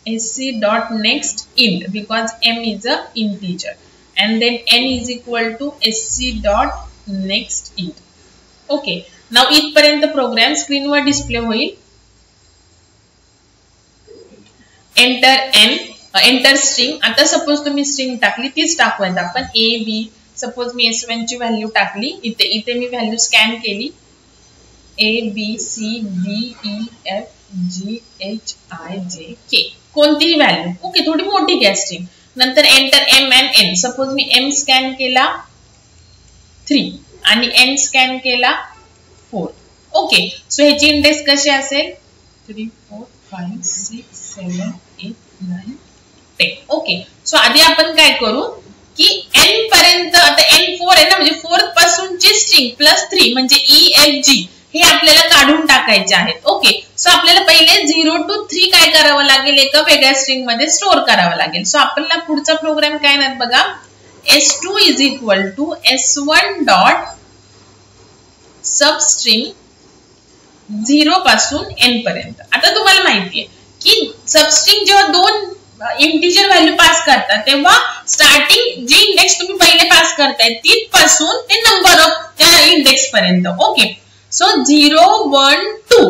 sc.next int because m is a integer, and then n is equal to sc.next int. Okay, now इथपर्यंत programme स्क्रीनवर display होईल. Enter n, enter string. आता suppose तुम्ही string टाकली तीच टाकूयात आपण. a b. Suppose me S1 ची value टाकली. इथे मी व्हॅल्यू स्कॅन केली. ABCDEFGHIJK कोणतीही व्हॅल्यू. ओके, थोडी मोठी घ्या स्ट्रिंग. नंतर enter m and n. Suppose me m scan केला 3 आणि n स्कॅन केला 4. ओके, सो ह्याची इंडेक्स कशी असेल 3 4 5 6 7 8 9 10. ओके, सो आधी आपण काय करू की n पर्यंत आता n4 आहे ना, म्हणजे 4 पासूनची स्ट्रिंग प्लस 3 म्हणजे EFG हे आपल्याला काढून टाकायचे आहेत. ओके, सो आपल्याला पहिले 0 to 3 काय करावं लागेल, एका वेगळ्या स्ट्रिंग मध्ये स्टोअर करावं लागेल. सो आपल्याला पुढचा प्रोग्राम काय ना बघा. S2 is equal to S1 dot substring 0 पासून n पर्यंत. आता तुम्हाला माहितीये की सबस्ट्रिंग जेव्हा दोन इंटिजर व्हॅल्यू पास करतात तेव्हा स्टार्टिंग जी इंडेक्स तुम्ही पहिले पास करताय तिथपासून ते नंबर ऑफ त्या इंडेक्स पर्यंत. ओके, सो 0 1 2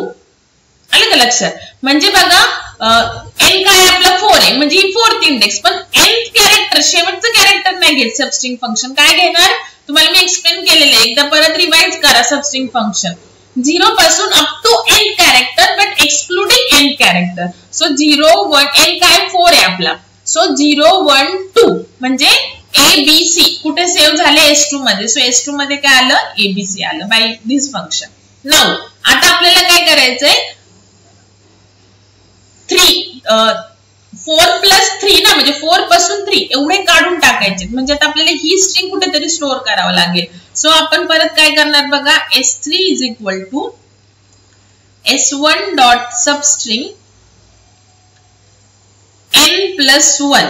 आलं का लक्षात. म्हणजे बघा n काय आपला 4 आहे म्हणजे ही 4th इंडेक्स. पण nth कॅरेक्टर शेवटचं कॅरेक्टर नाही घेत सबस्ट्रिंग फंक्शन. काय घेणार तुम्हाला मी एक्सप्लेन केलेलं आहे, एकदा परत रिवाइज करा. सबस्ट्रिंग फंक्शन 0 पासून up to end character but excluding end character. So 0 1 end काय 4 आहे आपला. सो 0 1 2 म्हणजे ABC कुठे सेव्ह झाले S2 मध्ये. सो S2 मध्ये काय आलं ABC आलं बाय दिस फंक्शन. नाउ आता आपल्याला काय करायचंय 4 प्लस 3 ना, म्हणजे 4 पासून 3 एवढे काढून टाकायचे. म्हणजे आता आपल्याला ही स्ट्रिंग कुठेतरी स्टोअर करावं लागेल. सो आपण परत काय करणार बघा, S3 is equal to S1 dot substring n plus 1.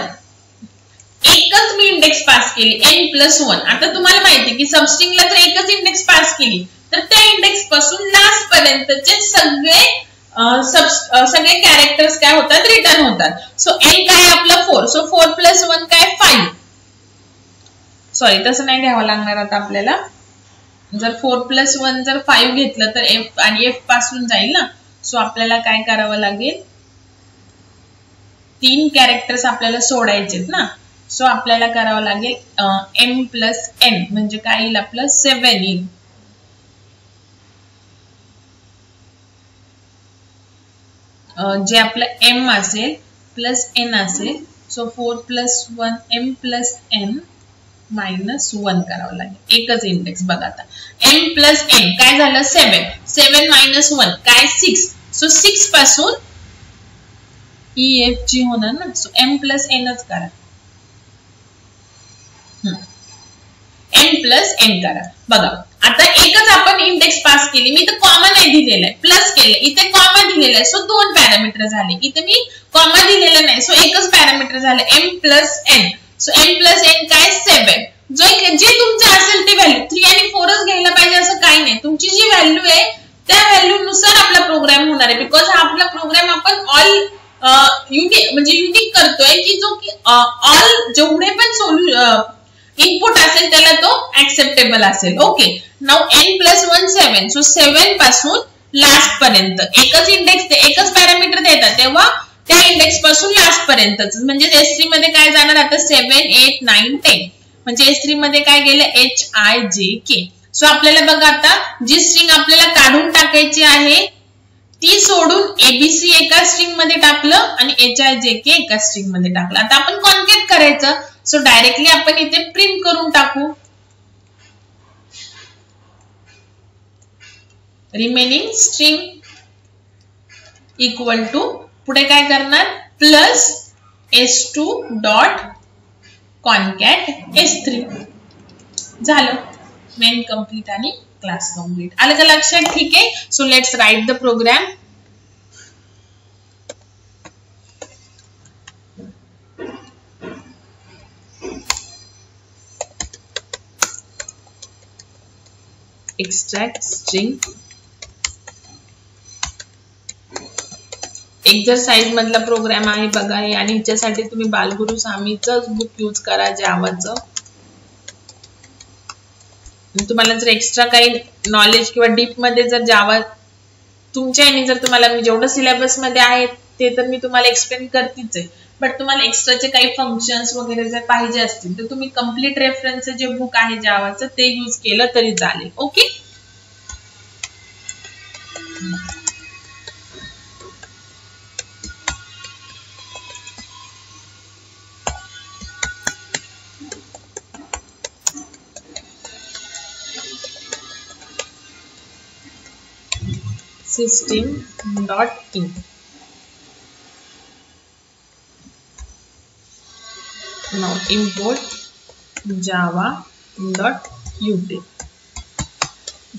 एकच मी इंडेक्स पास केली n प्लस 1. आता तुम्हाला माहिती की सबस्ट्रिंगला जर एकच इंडेक्स पास केली तर त्या इंडेक्स पासून लास्ट पर्यंतचे सगळे कॅरेक्टर्स काय होतात रिटर्न होतात. सो n काय आपलं 4. सो 4 प्लस 1 काय 5. सॉरी तसं नाही घ्यावं लागणार आता आपल्याला. जर 4 प्लस 1 जर 5 घेतलं तर f आणि f पासून जाईल ना. सो आपल्याला काय करावं लागेल 3 कॅरेक्टर्स आपल्याला सोडायचेत ना. सो आपल्याला करावं लागेल m प्लस n म्हणजे काय येईल आपलं 7 येईल. जे आपलं m असेल प्लस n असेल. So 4 plus 1 m plus n minus 1 करावं लागेल. एकच इंडेक्स बघा आता m प्लस n काय झालं 7. 7 मायनस 1 काय 6. सो 6 पासून EF ची होणार ना. सो m प्लस n च करा. m प्लस n करा. बघा आता एकच आपण इंडेक्स पास केली. मी तर कॉमा नाही दिलेला आहे, प्लस केलं. इथे कॉमा दिलेला आहे. सो 2 पॅरामीटर झाले. इथे मी कॉमा दिलेला नाही. सो एकच पॅरामीटर झालं m plus n. So m plus n काय 7. जे तुमचं असेल ते व्हॅल्यू 3 आणि 4च घ्यायला पाहिजे असं काही नाही. तुमची जी व्हॅल्यू आहे त्या व्हॅल्यू नुसार आपला प्रोग्राम होणार आहे. बिकॉज हा आपला प्रोग्राम आपण ऑल युनिक म्हणजे युनिक करतोय की जो की ऑल जेवढे पण इनपुट असेल त्याला तो ऍक्सेप्टेबल असेल. Okay now n plus 1 7. So 7 पासून लास्ट पर्यंत एकच इंडेक्स एकच पॅरामीटर देतात तेव्हा त्या इंडेक्स पासून लास्ट पर्यंतच. म्हणजे S3 मध्ये काय जाणार आता 7 8 9 10. म्हणजे S3 मध्ये काय गेलं HIJK. सो आपल्याला बघा आता जी स्ट्रिंग आपल्याला काढून टाकायची आहे ती सोडून ABC एका स्ट्रिंग मध्ये टाकलं आणि HIJK एका स्ट्रिंग मध्ये टाकलं. आता आपण कॉन्केट करायचं. सो डायरेक्टली आपण इथे प्रिंट करून टाकू रिमेनिंग स्ट्रिंग इक्वल टू पुढे काय करणार plus S2 dot concat S3. झालं मेन कंप्लीट आणि क्लास कंप्लीट. आलं का लक्षात? ठीक आहे. So let's write the program. Extract string. Exercise मधला प्रोग्राम आहे बघा हे. आणि ह्याच्यासाठी तुम्ही बालगुरु स्वामीचंच बुक यूज करा जावाचं. तुम्हाला जर एक्स्ट्रा काही नॉलेज किंवा डीप मध्ये जर जावा तुमच्या आणि जर तुम्हाला मी जेवढं सिलेबस मध्ये आहे ते तर मी तुम्हाला एक्सप्लेन करतीच आहे. बट तुम्हाला एक्स्ट्राचे काही फंक्शन्स वगैरे जर पाहिजे असतील तर तुम्ही कम्प्लीट रेफरन्स जे बुक आहे जावाचं ते यूज केलं तरी चालेल. Okay system.in. Now import java.util.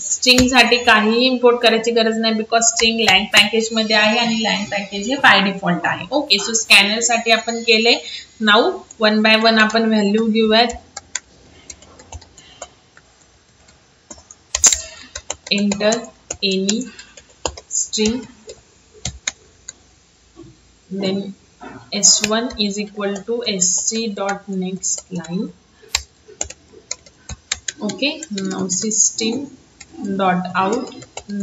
String साठी काही इम्पोर्ट करायची गरज नाही बिकॉज स्ट्रिंग लँग पॅकेज मध्ये आहे आणि लँग पॅकेज हे बाय डिफॉल्ट आहे. ओके सो स्कॅनर साठी आपण केले. नाउ 1 बाय 1 आपण व्हॅल्यू घेऊयात. Enter any string, then s1 is equal to s3 dot next line. Okay, now system dot out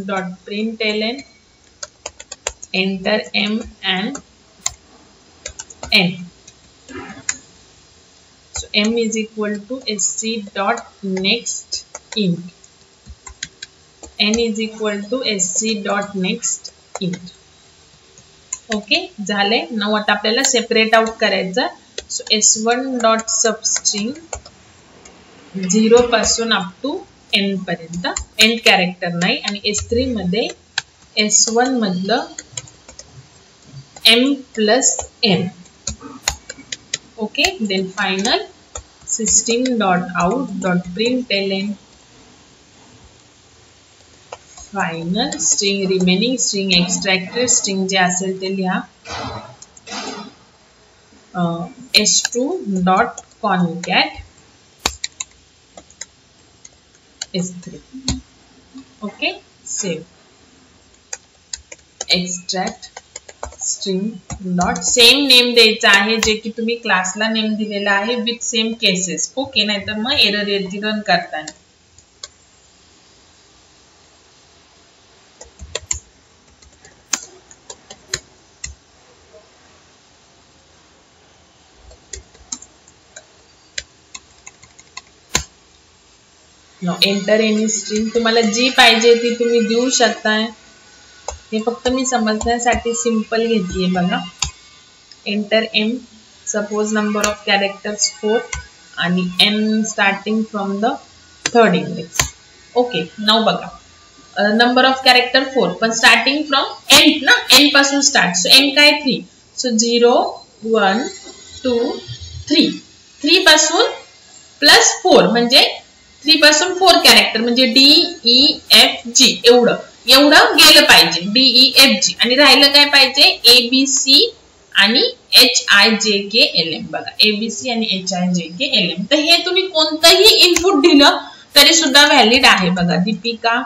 dot println enter m and n. So m is equal to sc dot next int. n is equal to sc dot next int. Okay झाले. Now आता आपल्याला separate out करायचं. So s1 dot substring 0 पासून up to n पर्यंत, end character नाही, आणि s3 मध्ये s1 मधलं m plus n. Okay then final system dot out dot println final string remaining string extracted string जे असेल ते लिहा. s2 dot concat s3. Okay save. Extract string dot same name द्यायचं आहे जे की तुम्ही क्लासला नेम दिलेला आहे विथ सेम केसेस. ओके नाहीतर मग एरर येते रन करताना. एंटर एनी स्ट्रिंग तुम्हाला जी पाहिजे ती तुम्ही देऊ शकताय. हे फक्त मी समजण्यासाठी सिंपल घेतलीये बघा. Enter M, suppose number of characters 4 आणि n starting from the third index. Okay now बघा नंबर ऑफ कॅरेक्टर 4 पण स्टार्टिंग फ्रॉम n ना, n पासून स्टार्ट. सो n काय 3. सो 0 1 2 3. 3 पासून प्लस 4 म्हणजे 3 पासून 4 कॅरेक्टर म्हणजे D E F G एवढं गेलं पाहिजे. D E F G आणि राहिलं काय पाहिजे A B C आणि H I J K L M. बघा A B C आणि H I J K L M. तर हे तुम्ही कोणतंही इनपुट दिलं तरी सुद्धा व्हॅलिड आहे. बघा दीपिका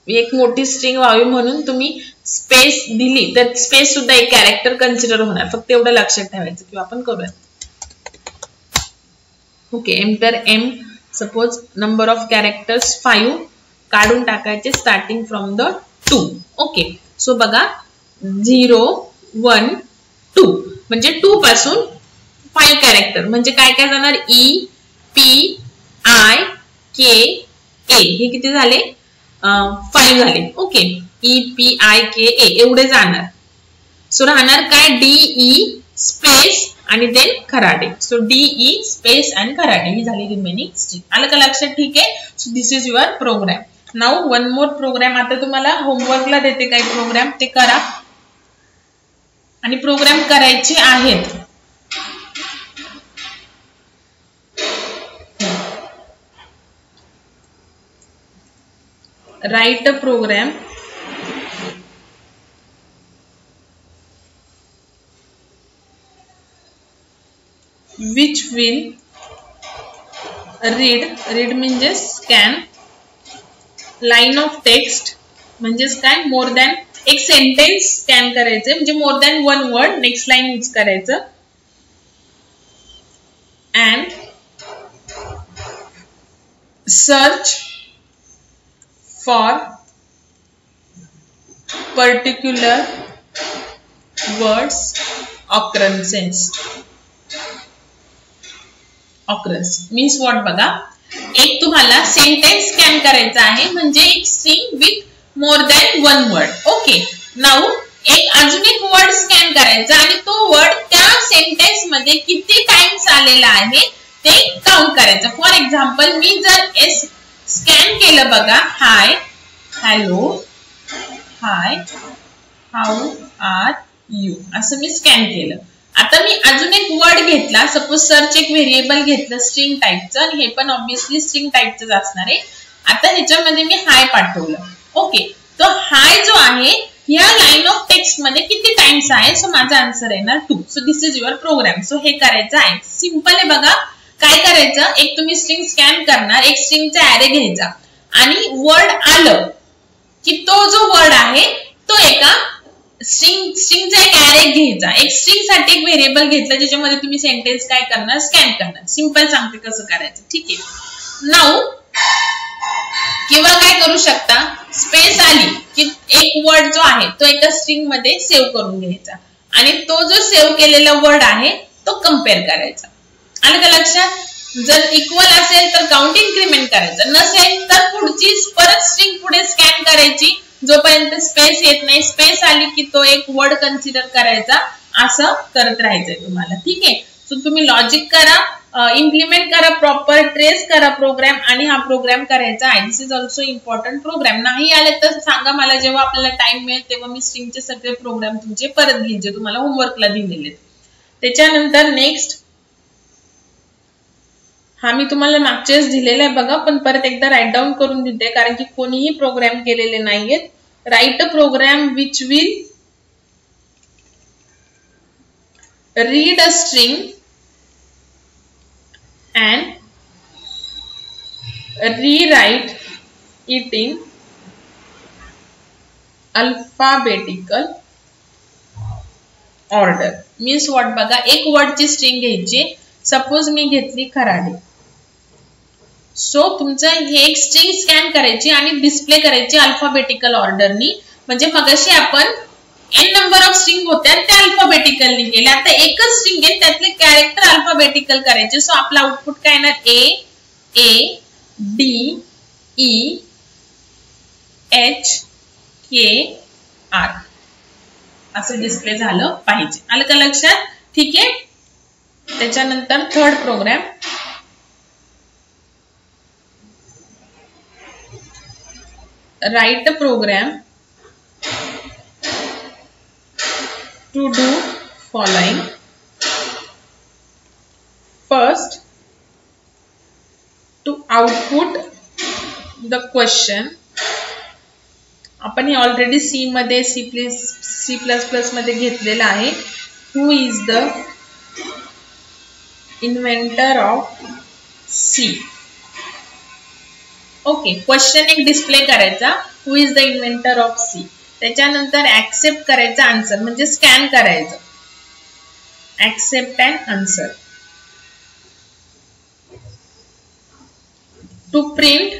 एक मोठी स्ट्रिंग व्हावी म्हणून तुम्ही स्पेस दिली तर स्पेस सुद्धा एक कॅरेक्टर कन्सिडर होणार. फक्त एवढं लक्षात ठेवायचं किंवा आपण करूया. Okay enter M, suppose number of characters 5 काढून टाकायचे starting from the 2. Okay so बघा 0 1 2 म्हणजे 2 पासून 5 कॅरेक्टर म्हणजे काय काय जाणार E P I K A. हे किती झाले 5 झाले. Okay E P I K A एवढे जाणार. सो राहणार काय D E स्पेस आणि देन खराडे. सो D E स्पेस आणि खराडे ही झाली रिमेनिंग स्ट्रिंग. आलं का लक्षात? ठीक आहे. So this is your program. Now one more program. आता तुम्हाला होमवर्कला देते काही प्रोग्राम ते करा आणि प्रोग्राम करायचे आहेत. Write a program which will read म्हणजे scan line of text म्हणजेच काय more than एक sentence scan करायचं म्हणजे more than one word next line use करायचं and search for particular words occurrences. Means what बघा एक तुम्हाला सेंटेन्स स्कॅन करायचा आहे म्हणजे एक string with more than one word. Okay now एक अजून एक वर्ड स्कॅन करायचा आणि तो वर्ड त्या सेंटेन्स मध्ये किती टाइम्स आलेला आहे ते काउंट करायचं. फॉर एक्झाम्पल मी जर एस स्कॅन केलं बघा hi hello hi how are you असं मी स्कॅन केलं. आता मी अजून एक वर्ड घेतला सपोज सर्च एक व्हेरिएबल घेतलं स्ट्रिंग टाइपचं आणि हे पण ऑब्वियसली स्ट्रिंग टाइपचंच असणार आहे. आता ह्याच्यामध्ये मी हाय पाठवलं. ओके तो हाय जो आहे या लाईन ऑफ टेक्स्ट मध्ये किती टाइम्स आहे. सो माझा आन्सर येणार 2. So this is your program. सो हे करायचं आहे सिंपल आहे बघा. काय करायचं एक तुम्ही स्ट्रिंग स्कॅन करणार एक स्ट्रिंगचा ऍरे घ्यायचा आणि वर्ड आलं की तो जो वर्ड आहे तो एका स्ट्रिंगचा एक ऍरे घ्यायचा. एक स्ट्रिंग साठी एक व्हेरिएबल घेतला ज्याच्यामध्ये तुम्ही सेंटेन्स काय करणार स्कॅन करणार. सिंपल सांगते कसं करायचं. ठीक आहे. नाउ किंवा काय करू शकता स्पेस आली की एक वर्ड जो आहे तो एका स्ट्रिंग मध्ये सेव्ह करून घ्यायचा आणि तो जो सेव्ह केलेला वर्ड आहे तो कम्पेअर करायचा. आलं का लक्षात? जर इक्वल असेल तर काउंट इन्क्रीमेंट करायचं, नसेल तर पुढची परत स्ट्रिंग पुढे स्कॅन करायची जोपर्यंत स्पेस येत नाही. स्पेस आली की तो एक वर्ड कन्सिडर करायचा. असं करत राहायचंय तुम्हाला. ठीक आहे. सो तुम्ही लॉजिक करा, इम्प्लिमेंट करा, प्रॉपर ट्रेस करा प्रोग्राम आणि हा प्रोग्राम करायचा आहे. दिस इज ऑल्सो इम्पॉर्टंट प्रोग्राम. नाही आले तर सांगा मला, जेव्हा आपल्याला टाइम मिळेल तेव्हा मी स्ट्रिंगचे सगळे प्रोग्राम तुमचे परत घेईन जे तुम्हाला होमवर्कला दिलेले. त्याच्यानंतर नेक्स्ट हा मी तुम्हाला मागचेच दिलेला आहे बघा, पण परत एकदा राईट डाऊन करून देते कारण की कोणीही प्रोग्राम केलेले नाहीयेत. Write a program which will read a string and rewrite it in alphabetical order. Means what बघा, एक वर्डची स्ट्रिंग घ्यायची. सपोज मी घेतली खराडे. सो तुमचं हे एक स्ट्रिंग स्कॅन करायची आणि डिस्प्ले करायची अल्फाबेटिकल ऑर्डरनी. म्हणजे मगाशी आपण n नंबर ऑफ स्ट्रिंग होत्या त्या अल्फाबेटिकलनी केल्या. आता एकच स्ट्रिंग आहे त्यातले कॅरेक्टर अल्फाबेटिकल करायचे. सो आपला आउटपुट काय येणार? A D E H K R असं डिस्प्ले झालं पाहिजे. आलं का लक्षात? ठीक आहे. त्याच्यानंतर third program, write a program to do following. First, to output the question. आपण हे ऑलरेडी सी मध्ये C++ मध्ये घेतलेलं आहे. Who is the inventor of C? Okay, question एक डिस्प्ले करायचा. Who is the inventor of C? त्याच्यानंतर accept करायचा आन्सर, म्हणजे स्कॅन करायचं. Accept and answer. To print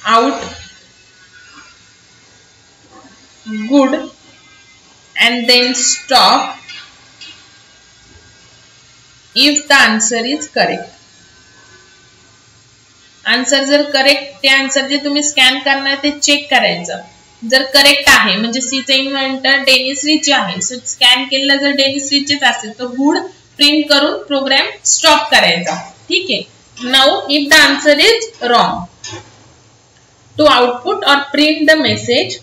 out good and then stop if the answer is correct. Answer जर correct, ते answer जे तुम्ही स्कॅन करणार ते चेक करायचं. जर करेक्ट आहे म्हणजे सीचे इन्व्हेंटर डेनिस रिच आहे. सो स्कॅन केलेला जर डेनिस रिचच असेल तर गुड प्रिंट करून प्रोग्राम स्टॉप करायचा. ठीक आहे. Now if the answer is wrong, to output और print the message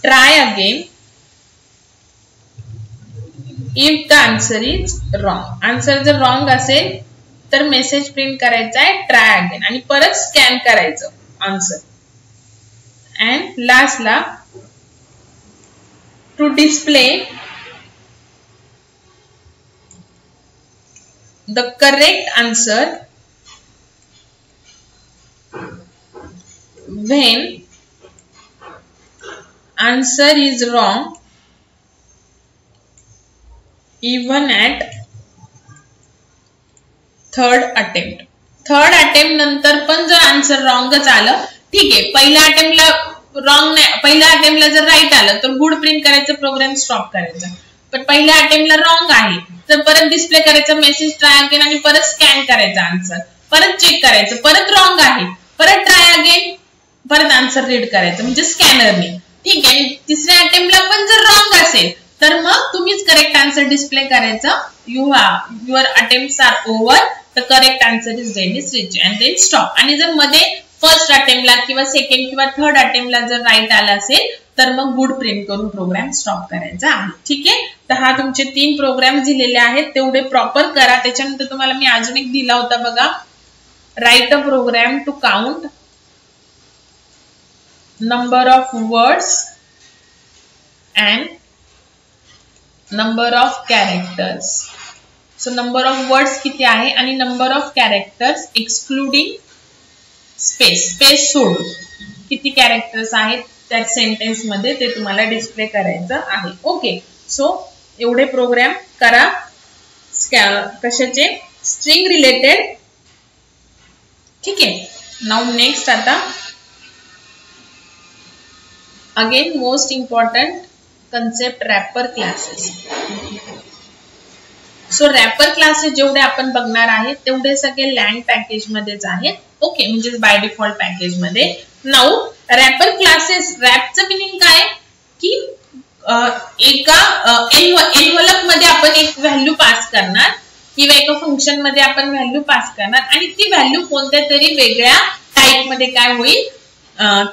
try again if the answer is wrong. Answer जर रॉंग असेल तर मेसेज प्रिंट करायचा आहे ट्राय अगेन आणि परत स्कॅन करायचं आन्सर. अँड लास्टला to display the correct answer when answer is wrong even at third attempt. Third attempt नंतर पण जर आन्सर रॉंगच आलं, ठीक आहे, पहिल्या अटेम्प्टला रॉंग नाही, पहिल्या अटेम्प्टला जर राईट आलं तर गुड प्रिंट करायचं, प्रोग्राम स्टॉप करायचा. पण पहिल्या अटेम्प्टला रॉंग आहे तर परत डिस्प्ले करायचा मेसेज ट्राय अगेन आणि परत स्कॅन करायचा आन्सर, परत चेक करायचं, परत रॉंग आहे परत ट्राय अगेन, परत आन्सर रीड करायचं म्हणजे स्कॅनरने. ठीक आहे. तिसऱ्या अटेम्प्टला पण जर रॉंग असेल तर मग तुम्हीच करेक्ट आन्सर डिस्प्ले करायचं. Your attempts are over, the correct answer is Dennis Ritchie and then stop. आणि जर मध्ये फर्स्ट अटेम्प्टला किंवा सेकंड किंवा थर्ड अटेम्प्टला जर राईट आला असेल तर मग गुड प्रिंट करून प्रोग्राम स्टॉप करायचा आहे. ठीक आहे. तर हा तुमचे 3 प्रोग्राम दिलेले आहेत, तेवढे प्रॉपर करा. त्याच्यानंतर तुम्हाला मी अजून एक दिला होता बघा, write a program to count number of words and number of characters. So number of words किती आहे आणि number of characters excluding space, space सोडून किती कॅरेक्टर्स आहेत त्या सेंटेन्स मध्ये ते तुम्हाला डिस्प्ले करायचं आहे. ओके. सो एवढे प्रोग्राम करा. कशाचे? String related. ठीक आहे. नाउ नेक्स्ट आता again most important concept wrapper classes. So wrapper classes जेवढे आपण बघणार आहेत तेवढे सगळे लँग पॅकेज मध्येच आहेत. ओके, म्हणजे बाय डिफॉल्ट पॅकेज मध्ये. नाऊ रॅपर क्लासेस, रॅपचं मिनिंग काय की एका एनव्हलप मध्ये आपण एक व्हॅल्यू पास करणार किंवा एका फंक्शन मध्ये आपण व्हॅल्यू पास करणार आणि ती व्हॅल्यू कोणत्या तरी वेगळ्या टाइप मध्ये काय होईल,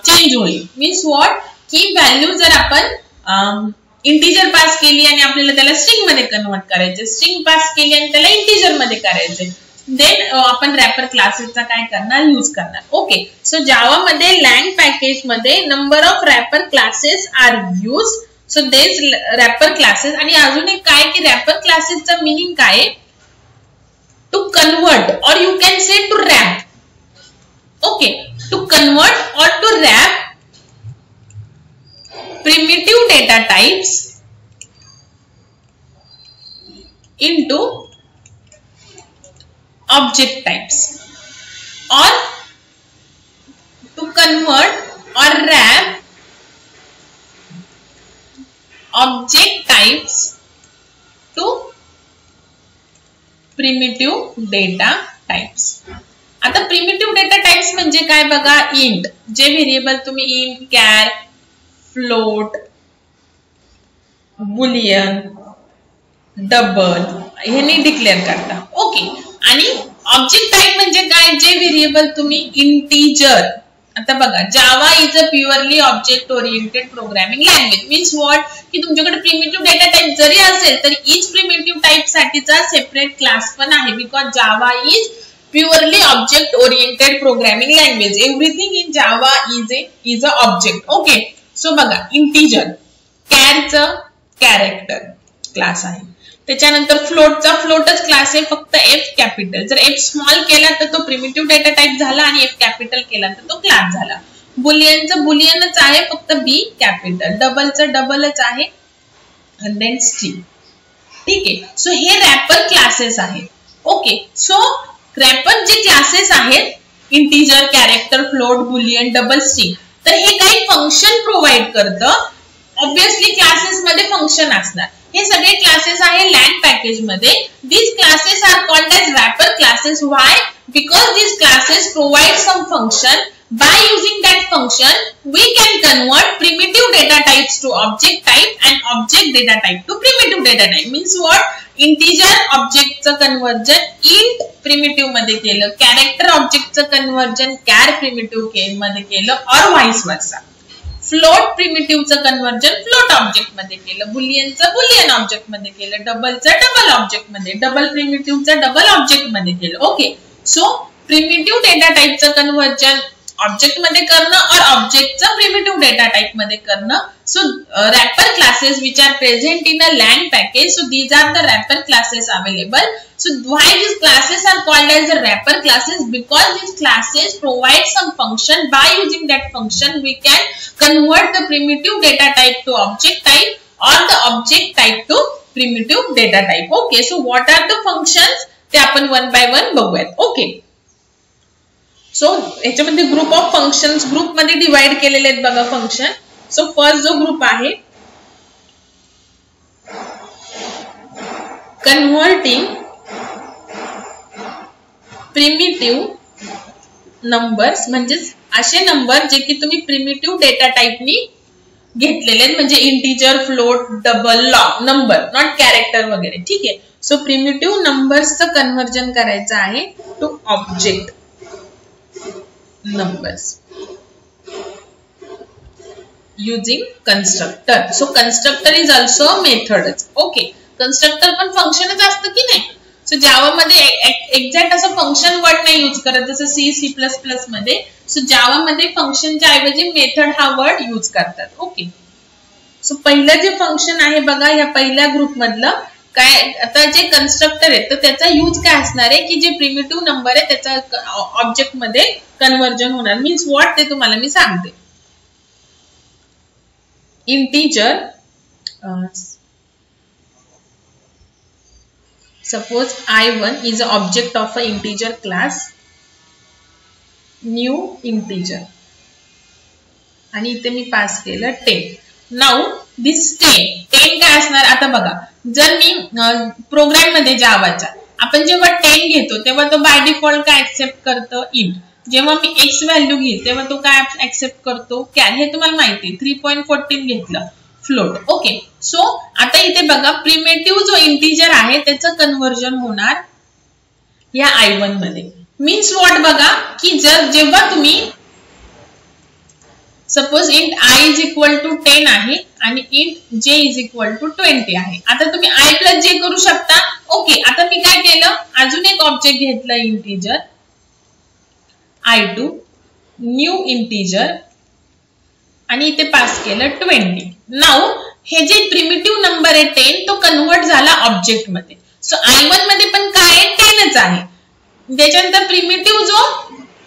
चेंज होईल. मीन्स व्हॉट की व्हॅल्यू जर आपण इंटिजर पास केली आणि आपल्याला त्याला स्ट्रिंग मध्ये कन्वर्ट करायचे, स्ट्रिंग पास केली आणि त्याला इंटिजर मध्ये करायचे, देन आपण रॅपर क्लासेसचा काय करणार, यूज करणार. ओके, सो जावा मध्ये लँग पॅकेज मध्ये number of wrapper classes are use. So these wrapper classes. आणि अजून एक काय की रॅपर क्लासेसचा मिनिंग काय, to convert or you can say to wrap. Okay, to convert or to wrap primitive data types into object types, or to convert or wrap object types to primitive data types. आता primitive data types म्हणजे काय बघा, int जे variable तुम्ही int, char, float, Boolean, double ह्यानी declare करता. Okay, आणि object type म्हणजे काय, जे व्हेरिएबल तुम्ही इंटिजर. आता बघा, Java is a purely object oriented programming language. Means what की तुमच्याकडे प्रिमिटिव्ह डेटा टाइप जरी असेल तरी इच प्रिमिटिव्ह टाइप साठीचा सेपरेट क्लास पण आहे, because Java is purely object oriented programming language. Everything in Java is a object. Okay, so बघा, integer, कॅरचं character class आहे. त्याच्यानंतर फ्लोटचा फ्लोटच क्लास आहे, फक्त एफ कॅपिटल. जर एफ स्मॉल केला तर तो प्रिमिटिव्ह डेटा टाइप झाला आणि एफ कॅपिटल केला तर तो क्लास झाला. बुलियनचं बुलियनच आहे, फक्त बी कॅपिटल. डबलचं डबलच आहे, आणि देन स्ट्रिंग. ठीक आहे, सो हे रॅपर क्लासेस आहेत. ओके, सो रॅपर जे क्लासेस आहेत, integer, character, float, Boolean, double, string, तर हे काही फंक्शन प्रोव्हाइड करतं. ऑब्विसली क्लासेस मध्ये फंक्शन असणार. हे सगळे क्लासेस आहे लँग पॅकेज मध्ये. these classes are called as wrapper classes. Why? Because these classes provide some function. By using that function, we can convert primitive data types to object type and object data type to primitive data type. Means what? Integer object चं conversion int primitive मध्ये केलं, character object चं conversion char primitive मध्ये केलं, or vice versa. Float primitive चं conversion float object मध्ये केलं, Boolean चं बुलियन ऑब्जेक्ट मध्ये केलं, डबल चं डबल ऑब्जेक्ट मध्ये, डबल प्रिमिटिव्ह चं डबल ऑब्जेक्ट मध्ये केलं. ओके, सो प्रिमिटिव्ह डेटा टाइपचं कन्वर्जन ऑब्जेक्ट मध्ये करणं और ऑब्जेक्टचं प्रिमिटिव्ह डेटा टाइप मध्ये करणं. So wrapper classes which are present in a lang package. So these are the wrapper classes available. So why these classes are called as the wrapper classes? Because these classes provide some function. By using that function, we can convert the primitive data type to object type or the object type to primitive data type. Okay, so what are the functions? ते आपण one by one बघूयात. Okay. So याच्यामध्ये group of functions group मध्ये divide केलेले आहेत बघा function. So first जो group आहे, कन्व्हर्टिंग प्रिमिटिव्ह नंबर्स, म्हणजे असे नंबर जे की तुम्ही प्रिमिटिव्ह डेटा टाइपनी घेतलेले आहेत, म्हणजे integer, float, double, long number, not character वगैरे. ठीक आहे, सो प्रिमिटिव्ह नंबर्सचं कन्वर्जन करायचं आहे to object numbers using constructor. So constructor is also a method. Okay, constructor पण फंक्शनच असतं की नाही. सो जावा मध्ये एक्झॅक्ट असं फंक्शन वर्ड नाही यूज करत जसं C++ मध्ये. सो जावा मध्ये फंक्शनच्या ऐवजी मेथड हा वर्ड यूज करतात. ओके, सो पहिलं जे फंक्शन आहे बघा या पहिल्या ग्रुप मधलं काय, आता जे कन्स्ट्रक्टर आहे तर त्याचा यूज काय असणार आहे की जे प्रिमिटिव्ह नंबर आहे त्याचा ऑब्जेक्ट मध्ये कन्वर्जन होणार. मीन्स व्हॉट ते तुम्हाला मी सांगते. Integer, suppose I1 is an object of an integer class, new integer. आणि इथे मी पास केलं 10. नाउ दिस 10 काय असणार आता बघा, जर मी प्रोग्राम मध्ये जावाच्या आपण जेव्हा 10 घेतो तेव्हा तो बाय डिफॉल्ट काय ऍक्सेप्ट करतो, इंट. जेव्हा मी एक्स व्हॅल्यू घेईल तेव्हा तो काय ऍक्सेप्ट करतो, कॅर. हे तुम्हाला माहिती आहे. 3.14 घेतलं फ्लोट. ओके, सो आता इथे बघा प्रिमिटिव्ह जो इंटिजर आहे त्याचं कन्व्हर्जन होणार या I1 मध्ये. मीन्स व्हॉट बघा की जेव्हा तुम्ही suppose int I is equal to 10 आहे आणि int J is equal to 20 आहे. आता तुम्ही I प्लस J करू शकता. ओके, आता मी काय केलं, अजून एक ऑब्जेक्ट घेतलं इंटिजर I2 न्यू इंटिजर आणि इथे पास केलं 20. नाउ हे जे प्रिमिटिव्ह नंबर आहे 10 तो कन्वर्ट झाला ऑब्जेक्ट मध्ये. सो I1 मध्ये पण काय आहे, 10च आहे. त्याच्यानंतर प्रिमिटिव्ह जो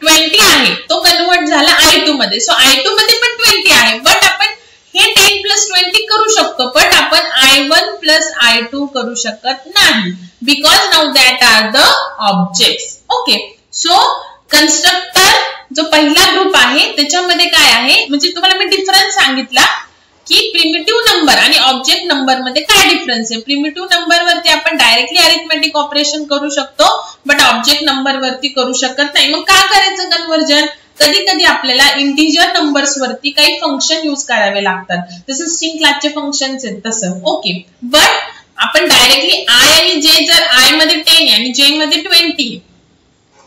20 आहे तो कन्वर्ट झाला I2 मध्ये. सो I2 मध्ये पण 20 आहे, बट आपण हे 10 प्लस 20 करू शकतो, बट आपण I1 प्लस I2 करू शकत नाही, because now that are the objects. Okay, so constructor जो पहिला ग्रुप आहे त्याच्यामध्ये काय आहे, म्हणजे तुम्हाला मी डिफरन्स सांगितला की प्रिमिटिव्ह नंबर आणि ऑब्जेक्ट नंबर मध्ये काय डिफरन्स आहे. प्रिमिटिव्ह नंबर वरती आपण डायरेक्टली अरिथमेटिक ऑपरेशन करू शकतो, बट ऑब्जेक्ट नंबर वरती करू शकत नाही. मग काय करायचं कन्व्हर्जन, कधी कधी आपल्याला इंटिजर नंबर्स वरती काही फंक्शन यूज करावे लागतात, जसं स्ट्रिंग क्लासचे फंक्शन्स आहेत तसं. ओके, बट आपण डायरेक्टली I आणि J, जर I मध्ये 10 आणि J मध्ये 20,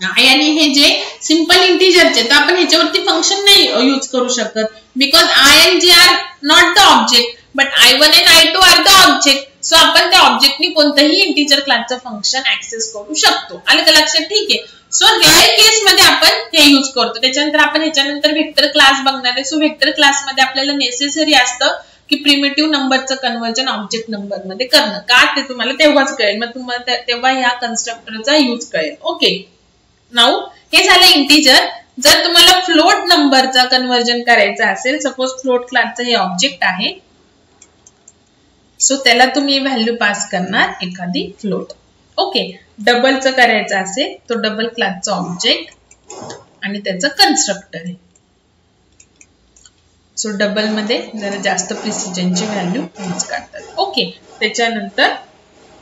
I आणि हे जे सिंपल इंटिजरचे, तर आपण ह्याच्यावरती फंक्शन नाही यूज करू शकत, because I and J are not the object, but I1 and I2 are the object. So आपण त्या ऑब्जेक्टनी कोणतंही इंटिजर क्लासचं फंक्शन ऍक्सेस करू शकतो. आलं का लक्षात? ठीक आहे. सो रेअर केस मध्ये आपण हे यूज करतो. त्याच्यानंतर आपण ह्याच्यानंतर व्हेक्टर क्लास बघणार आहे. सो व्हेक्टर क्लास मध्ये आपल्याला नेसेसरी असतं की प्रिमिटिव्ह नंबरचं कन्व्हर्जन ऑब्जेक्ट नंबर मध्ये करणं. का ते तुम्हाला तेव्हाच कळेल, मग तुम्हाला तेव्हा ह्या कन्स्ट्रक्टरचा यूज कळेल. ओके, नाउ हे झालं इंटिजर. जर तुम्हाला फ्लोट नंबरचा कन्व्हर्जन करायचं असेल, सपोज फ्लोट क्लासचं हे ऑब्जेक्ट आहे, सो त्याला तुम्ही व्हॅल्यू पास करणार एखादी फ्लोट. ओके, डबलचं करायचं असेल तो डबल क्लासचा ऑब्जेक्ट आणि त्याचं कन्स्ट्रक्टर आहे. सो डबल मध्ये जरा जास्त प्रिसिजनची व्हॅल्यू यूज करतात. ओके, त्याच्यानंतर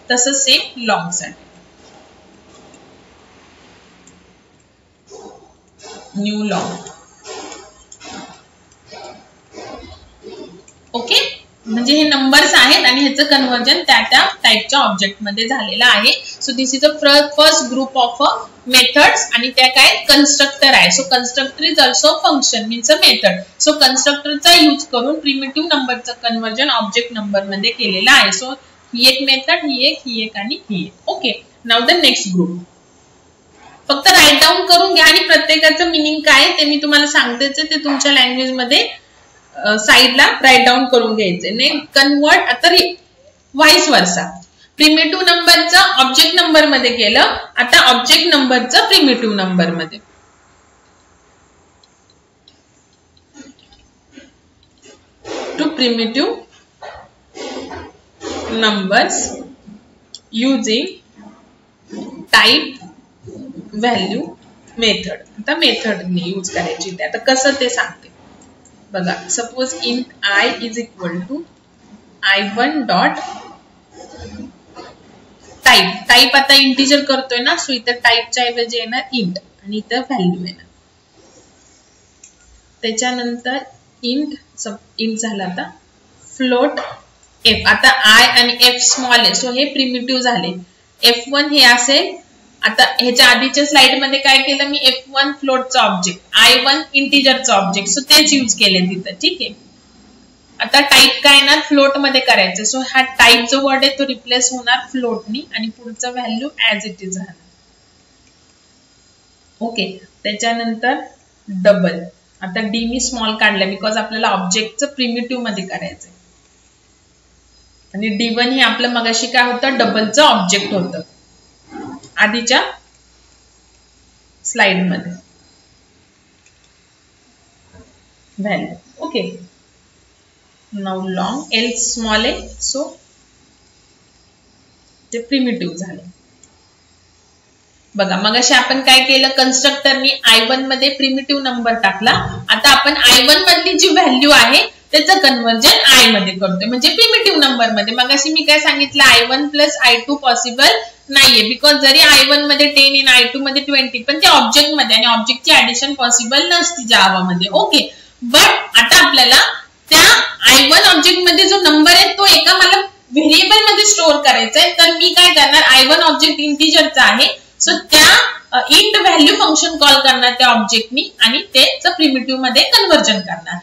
तसंच सेम लॉंग साठी न्यू लॉंग. ओके, म्हणजे हे नंबर्स आहेत आणि ह्याचं कन्व्हर्जन त्या टाइपच्या ऑब्जेक्ट मध्ये झालेलं आहे. So this is a first group of methods आणि त्या काय कन्स्ट्रक्टर आहे. So constructor is also function means a method. So कन्स्ट्रक्टरचा यूज करून प्रिमिटिव्ह नंबरचं कन्व्हर्जन ऑब्जेक्ट नंबर मध्ये केलेलं आहे. सो ही एक मेथड, ही एक आणि ही एक. Okay, now the next group. फक्त राईट डाऊन करून घ्या आणि प्रत्येकाचं मिनिंग काय ते मी तुम्हाला सांगतेच, ते तुमच्या लँग्वेज मध्ये साइडला राईट डाऊन करून घ्यायचे. नाही कन्वर्ट, आता व्हाईस वर्सा. प्रिमिटिव्ह नंबरचं ऑब्जेक्ट नंबर मध्ये केलं, आता ऑब्जेक्ट नंबरचं प्रिमिटिव्ह नंबर मध्ये. To primitive numbers using type value method. आता मेथड यूज करायची ते. आता कसं ते सांगते बघा. Suppose int I is equal to I1 dot type. Type आता इंटिजर करतोय ना, सो इथं टाइपच्या ऐवजी येणार इंट आणि इथं व्हॅल्यू येणार. त्याच्यानंतर इंट झाला आता फ्लोट F. आता I आणि F स्मॉल आहे, सो हे प्रिमिटिव्ह झाले. F1 हे असेल. आता ह्याच्या आधीच्या स्लाइड मध्ये काय केलं मी, F1 फ्लोटचा ऑब्जेक्ट, I1 इंटिजरचा ऑब्जेक्ट, सो तेच यूज केले तिथं. ठीक आहे. आता टाइप काय ना फ्लोट मध्ये करायचं. सो हा टाइप जो वर्ड आहे तो रिप्लेस होणार फ्लोटनी आणि पुढचं व्हॅल्यू ऍज इट इज राहणार. ओके, त्याच्यानंतर डबल. आता डी मी स्मॉल काढलं बिकॉज आपल्याला ऑब्जेक्टचं प्रिमिटिव्ह मध्ये करायचंय. आणि D1 हे आपलं मगाशी काय होतं, डबलचं ऑब्जेक्ट होतं आधीच्या स्लाइड मध्ये value. Okay, now long L small आहे, सो ते प्रिमिटिव्ह झाले. बघा मगाशी आपण काय केलं, कन्स्ट्रक्टरनी I1 मध्ये प्रिमिटिव्ह नंबर टाकला. आता आपण I1 मधली जी व्हॅल्यू आहे त्याचं कन्व्हर्जन I मध्ये करतोय, म्हणजे प्रिमिटिव्ह नंबर मध्ये. मगाशी मी काय सांगितलं, I1 प्लस I2 पॉसिबल नाहीये, बिकॉज जरी I1 मध्ये 10 आणि I2 मध्ये 20, पण ते ऑब्जेक्ट मध्ये आणि ऑब्जेक्टची ऍडिशन पॉसिबल नसते जावा मध्ये. ओके, बट आता आपल्याला त्या I1 ऑब्जेक्ट मध्ये जो नंबर आहे तो एका मला व्हेरिएबल मध्ये स्टोअर करायचा आहे. तर मी काय करणार, I1 ऑब्जेक्ट इंटिजरचा आहे, सो त्या इंट व्हॅल्यू फंक्शन कॉल करणार त्या ऑब्जेक्टनी आणि त्याचं प्रिमिटिव्ह मध्ये कन्व्हर्जन करणार.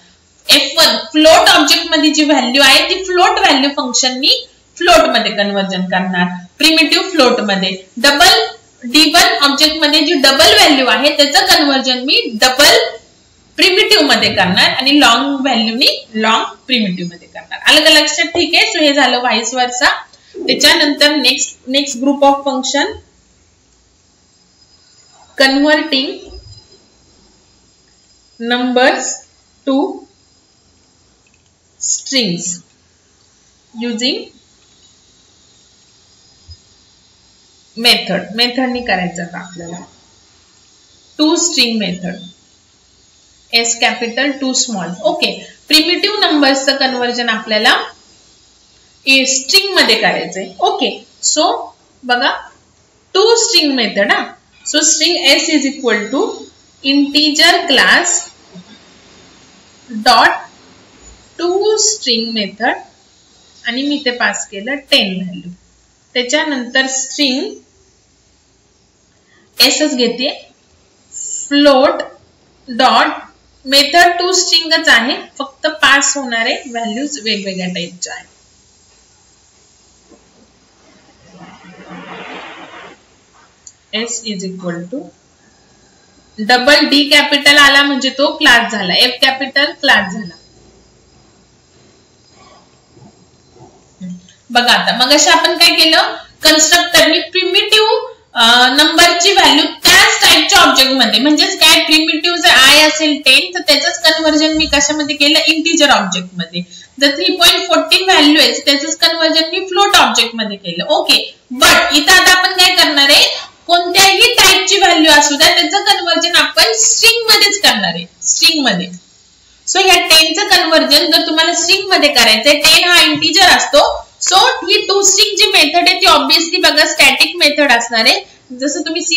F1 फ्लोट ऑब्जेक्ट मध्ये जी व्हॅल्यू आहे ती फ्लोट व्हॅल्यू फंक्शननी फ्लोट मध्ये कन्व्हर्जन करणार, प्रिमिटिव्ह फ्लोट मध्ये. डबल D1 ऑब्जेक्ट मध्ये जी डबल व्हॅल्यू आहे त्याचं कन्व्हर्जन मी डबल प्रिमिटिव्ह मध्ये करणार आणि लॉंग व्हॅल्यूनी लॉंग प्रिमिटिव्ह मध्ये करणार. आलं का लक्षात? ठीक आहे. सो हे झालं व्हाईस वर्सा. त्याच्यानंतर next group of function, converting numbers to strings using मेथडनी करायचं का आपल्याला, to string method, S capital to small. Okay, primitive नंबर्सचं कन्व्हर्जन आपल्याला स्ट्रिंग मध्ये करायचंय. ओके, सो बघा to string method. So string S is equal to integer class dot to string method आणि मी ते पास केलं 10 व्हॅल्यू. त्याच्यानंतर स्ट्रिंग Sच घेते, फ्लोट डॉट मेथड टू स्ट्रिंगच आहे, फक्त पास होणारे व्हॅल्यूज वेगवेगळ्या टाइपच्या आहे. S is equal to double D capital आला म्हणजे तो क्लास झाला, F कॅपिटल क्लास झाला. बघा आता मगाशी आपण काय केलं, कन्स्ट्रक्टरनी प्रिमिटिव्ह नंबरची व्हॅल्यू त्याच टाइपच्या ऑब्जेक्ट मध्ये, म्हणजेच काय प्रिमिटिव्ह जर I असेल 10 तर त्याचंच कन्व्हर्जन मी कशामध्ये केलं, इंटिजर ऑब्जेक्ट मध्ये. जर 3.14 व्हॅल्यू आहे त्याचंच कन्व्हर्जन मी फ्लोट ऑब्जेक्ट मध्ये केलं. ओके, बट इथं आता आपण काय करणार आहे, कोणत्याही टाइपची व्हॅल्यू असू द्या त्याचं कन्व्हर्जन आपण स्ट्रिंग मध्येच करणार आहे, स्ट्रिंग मध्ये. सो या 10चं कन्व्हर्जन जर तुम्हाला स्ट्रिंग मध्ये करायचंय, 10 हा इंटिजर असतो, सो ही टू स्ट्रिंग जी मेथड आहे ती ऑब्विसली बघा स्टॅटिक मेथड असणार आहे. जसं तुम्ही C++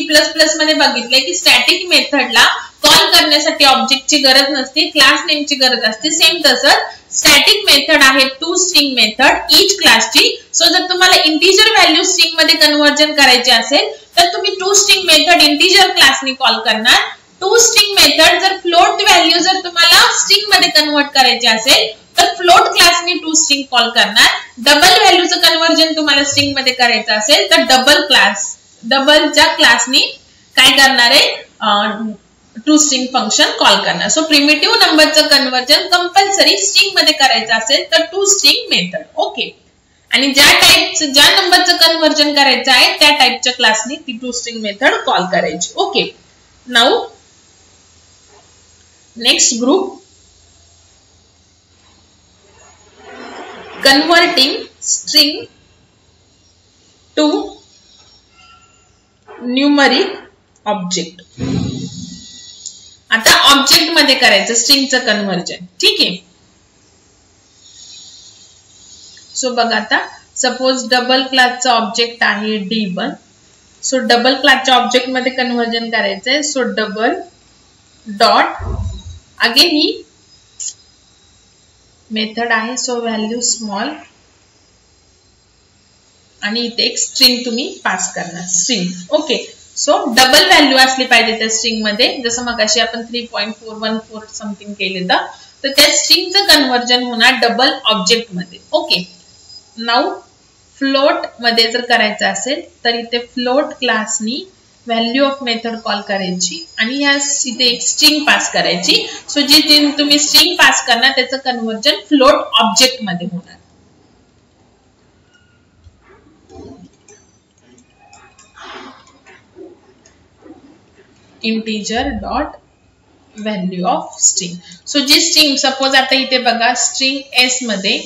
मध्ये बघितलंय की स्टॅटिक मेथडला कॉल करण्यासाठी ऑब्जेक्टची गरज नसते, क्लास नेमची गरज असते. सेम तसंच स्टॅटिक मेथड आहे टू स्ट्रिंग मेथड ईच क्लासची. सो जर तुम्हाला इंटिजर व्हॅल्यू स्ट्रिंग मध्ये कन्व्हर्जन करायचे असेल तर तुम्ही टू स्ट्रिंग मेथड इंटिजर क्लासनी कॉल करणार. टू स्ट्रिंग मेथड जर फ्लोट व्हॅल्यू जर तुम्हाला स्ट्रिंग मध्ये कन्व्हर्ट करायचे असेल तर फ्लोट क्लासनी टू स्ट्रिंग कॉल करणार. डबल व्हॅल्यूचं कन्व्हर्जन तुम्हाला स्ट्रिंग मध्ये करायचं असेल तर डबलच्या क्लासनी काय करणार आहे, टू स्ट्रिंग फंक्शन कॉल करणार. सो प्रिमिटिव्ह नंबरचं कन्व्हर्जन कंपल्सरी स्ट्रिंग मध्ये करायचं असेल तर टू स्ट्रिंग मेथड. ओके, आणि ज्या नंबरचं कन्व्हर्जन करायचं आहे त्या टाइपच्या क्लासनी ती टू स्ट्रिंग मेथड कॉल करायची. Okay, now next group, converting string to numeric object. आता ऑब्जेक्ट मध्ये करायचं स्ट्रिंगचं कन्व्हर्जन. ठीक आहे. सो बघा आता सपोज डबल क्लासचा ऑब्जेक्ट आहे D1. सो डबल क्लासच्या ऑब्जेक्ट मध्ये कन्व्हर्जन करायचंय. सो डबल डॉट अगेन ही मेथड आहे, सो व्हॅल्यू स्मॉल आणि इथे एक स्ट्रिंग तुम्ही पास करणार, string. Okay, so double value असली पाहिजे त्या स्ट्रिंग मध्ये. जसं मग अशी आपण 3.414 समथिंग केले तर त्या स्ट्रिंगचं कन्व्हर्जन होणार डबल ऑब्जेक्ट मध्ये. ओके, नाउ फ्लोट मध्ये जर करायचं असेल तर इथे फ्लोट क्लासनी व्हॅल्यू ऑफ मेथड कॉल करायची आणि ह्या इथे एक स्ट्रिंग पास करायची. सो जी तुम्ही स्ट्रिंग पास करणार त्याचं कन्व्हर्जन फ्लोट ऑब्जेक्ट मध्ये होणार. Integer dot value of string. So जी स्ट्रिंग सपोज आता इथे बघा स्ट्रिंग S मध्ये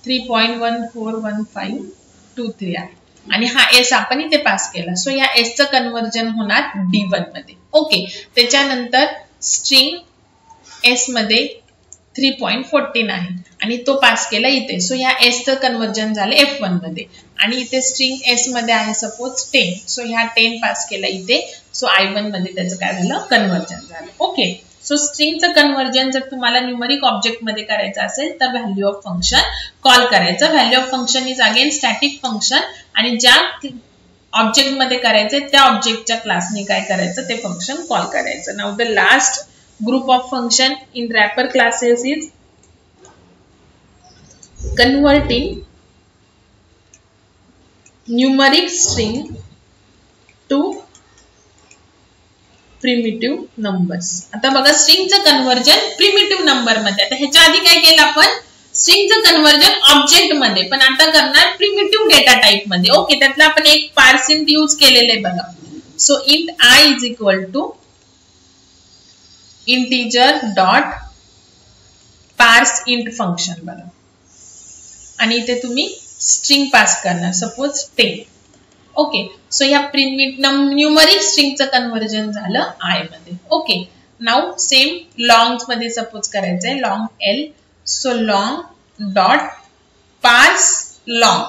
3.141523 आहे. आणि हा एस आपण इथे पास केला. सो या एस चं कन्व्हर्जन होणार D1 मध्ये. ओके, त्याच्यानंतर स्ट्रिंग एस मध्ये 3.14 आहे आणि तो पास केला इथे. सो या एस चं कन्व्हर्जन झालं F1 मध्ये आणि इथे स्ट्रिंग एस मध्ये आहे सपोज 10. सो ह्या 10 पास केला इथे. सो I1 मध्ये त्याचं काय झालं, कन्व्हर्जन झालं. ओके, सो स्ट्रिंगचं कन्व्हर्जन जर तुम्हाला न्यूमरिक ऑब्जेक्ट मध्ये करायचं असेल तर व्हॅल्यू ऑफ फंक्शन कॉल करायचं. Value of function is again static function आणि ज्या ऑब्जेक्ट मध्ये करायचंय त्या ऑब्जेक्टच्या क्लासने काय करायचं ते फंक्शन कॉल करायचं. Now the last group of function in wrapper classes is converting numeric string to primitive numbers. आता बघा स्ट्रिंगचं कन्व्हर्जन प्रिमिटिव्ह नंबर मध्ये. आता ह्याच्या आधी काय केलं आपण, स्ट्रिंगचं कन्व्हर्जन ऑब्जेक्ट मध्ये, पण आता करणार प्रिमिटिव्ह डेटा टाइप मध्ये. ओके, त्यातला आपण एक पार्सिंट यूज केलेले बघा. So int I is equal to integer dot parse int function बघा आणि इथे तुम्ही स्ट्रिंग पास करणार सपोज 10. ओके, सो या न्यूमरिक स्ट्रिंगचं कन्व्हर्जन झालं I मध्ये. ओके, नाउ सेम लॉंग मध्ये सपोज करायचंय long L. So long dot parse long.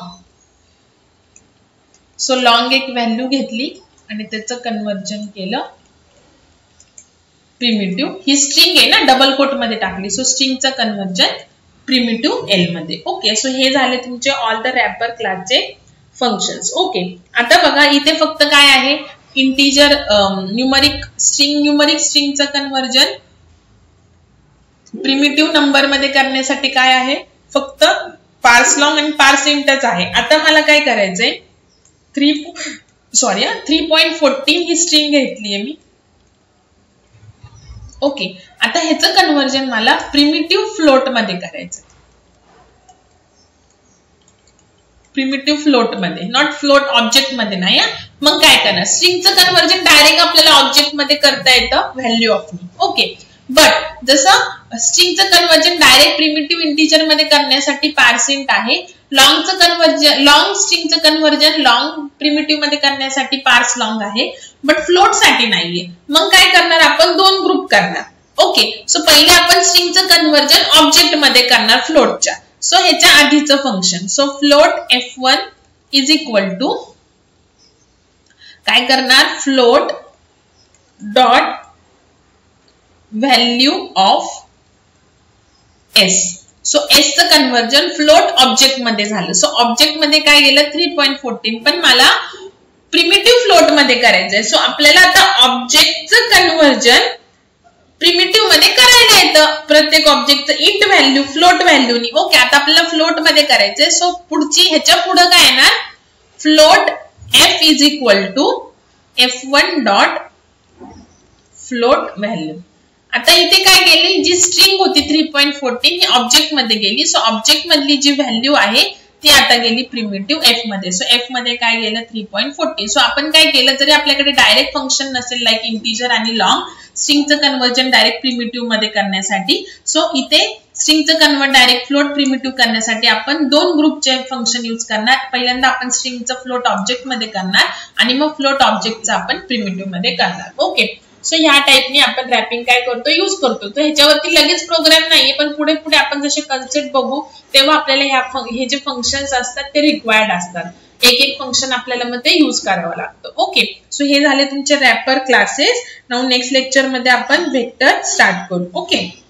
So long एक व्हॅल्यू घेतली आणि त्याचं कन्व्हर्जन केलं प्रिमिटिव्ह. ही स्ट्रिंग आहे ना, डबल कोट मध्ये टाकली. सो स्ट्रिंगचं कन्व्हर्जन प्रिमिटिव्ह L मध्ये. ओके, सो हे झाले तुमचे ऑल द रॅपर क्लासचे फंक्शन्स. ओके, आता बघा इथे फक्त काय आहे, इंटिजर न्यूमरिक स्ट्रिंगचं कन्व्हर्जन प्रिमिटिव्ह नंबर मध्ये करण्यासाठी काय आहे, फक्त पार्स लॉंग आणि पार्स इंटच आहे. आता मला काय करायचंय, 3.14 ही स्ट्रिंग घेतलीये मी. ओके, आता ह्याचं कन्व्हर्जन मला प्रिमिटिव्ह फ्लोट मध्ये करायचं. प्रिमिटिव्ह फ्लोट मध्ये, नॉट फ्लोट ऑब्जेक्ट मध्ये नाही. मग काय करणार, स्ट्रिंगचं कन्व्हर्जन डायरेक्ट आपल्याला ऑब्जेक्ट मध्ये करता येतं व्हॅल्यू ऑफ नी. ओके, बट जसं स्ट्रिंगचं कन्व्हर्जन डायरेक्ट प्रिमिटिव्ह इंटिजर मध्ये करण्यासाठी पार्सिंट आहे, लॉंगचं कन्व्हर्जन, लॉंग स्ट्रिंगचं कन्व्हर्जन लॉंग प्रिमिटिव्ह मध्ये करण्यासाठी पार्स लॉंग आहे, बट फ्लोट साठी नाहीये. मग काय करणार, आपण दोन ग्रुप करणार. ओके, सो पहिले आपण स्ट्रिंगचं कन्व्हर्जन ऑब्जेक्ट मध्ये करणार फ्लोटच्या. सो ह्याच्या आधीचं function, so float F1 is equal to काय करणार, float dot value of S. So S चं कन्व्हर्जन फ्लोट ऑब्जेक्ट मध्ये झालं. सो ऑब्जेक्ट मध्ये काय गेलं 3.14, पण मला प्रिमिटिव्ह फ्लोट मध्ये करायचंय. सो आपल्याला आता ऑब्जेक्टचं कन्व्हर्जन प्रिमिटिव्ह मध्ये करायला येतं, प्रत्येक ऑब्जेक्टचं इंट व्हॅल्यू फ्लोट व्हॅल्यूनी. ओके, आता आपल्याला फ्लोट मध्ये करायचंय. सो पुढची ह्याच्या पुढे काय येणार, float F is equal to F1 dot float value. आता इथे काय गेली, जी स्ट्रिंग होती 3.14 ही ऑब्जेक्ट मध्ये गेली. सो ऑब्जेक्ट मधली जी व्हॅल्यू आहे ती आता गेली प्रिमिटिव्ह F मध्ये. सो F मध्ये काय गेलं 3.14. सो आपण काय केलं, जरी आपल्याकडे डायरेक्ट फंक्शन नसेल लाईक इंटिजर आणि लॉंग, स्ट्रिंगचं कन्व्हर्जन डायरेक्ट प्रिमिटिव्ह मध्ये करण्यासाठी, सो इथे स्ट्रिंगचं कन्वर्ट डायरेक्ट फ्लोट प्रिमिटिव्ह करण्यासाठी आपण दोन ग्रुपचे फंक्शन यूज करणार. पहिल्यांदा आपण स्ट्रिंगचं फ्लोट ऑब्जेक्ट मध्ये करणार आणि मग फ्लोट ऑब्जेक्टचं आपण प्रिमिटिव्ह मध्ये करणार. ओके, सो ह्या टाइपने आपण रॅपिंग काय करतो, यूज करतो. तर ह्याच्यावरती लगेच प्रोग्राम नाहीये, पण पुढे पुढे आपण जसे कन्सेप्ट बघू तेव्हा आपल्याला हे जे फंक्शन्स असतात ते रिक्वायर्ड असतात. एक एक फंक्शन आपल्याला मग ते यूज करावं लागतं. ओके, सो हे झाले तुमचे wrapper classes. Now next lecture मध्ये आपण व्हेक्टर स्टार्ट करू. ओके.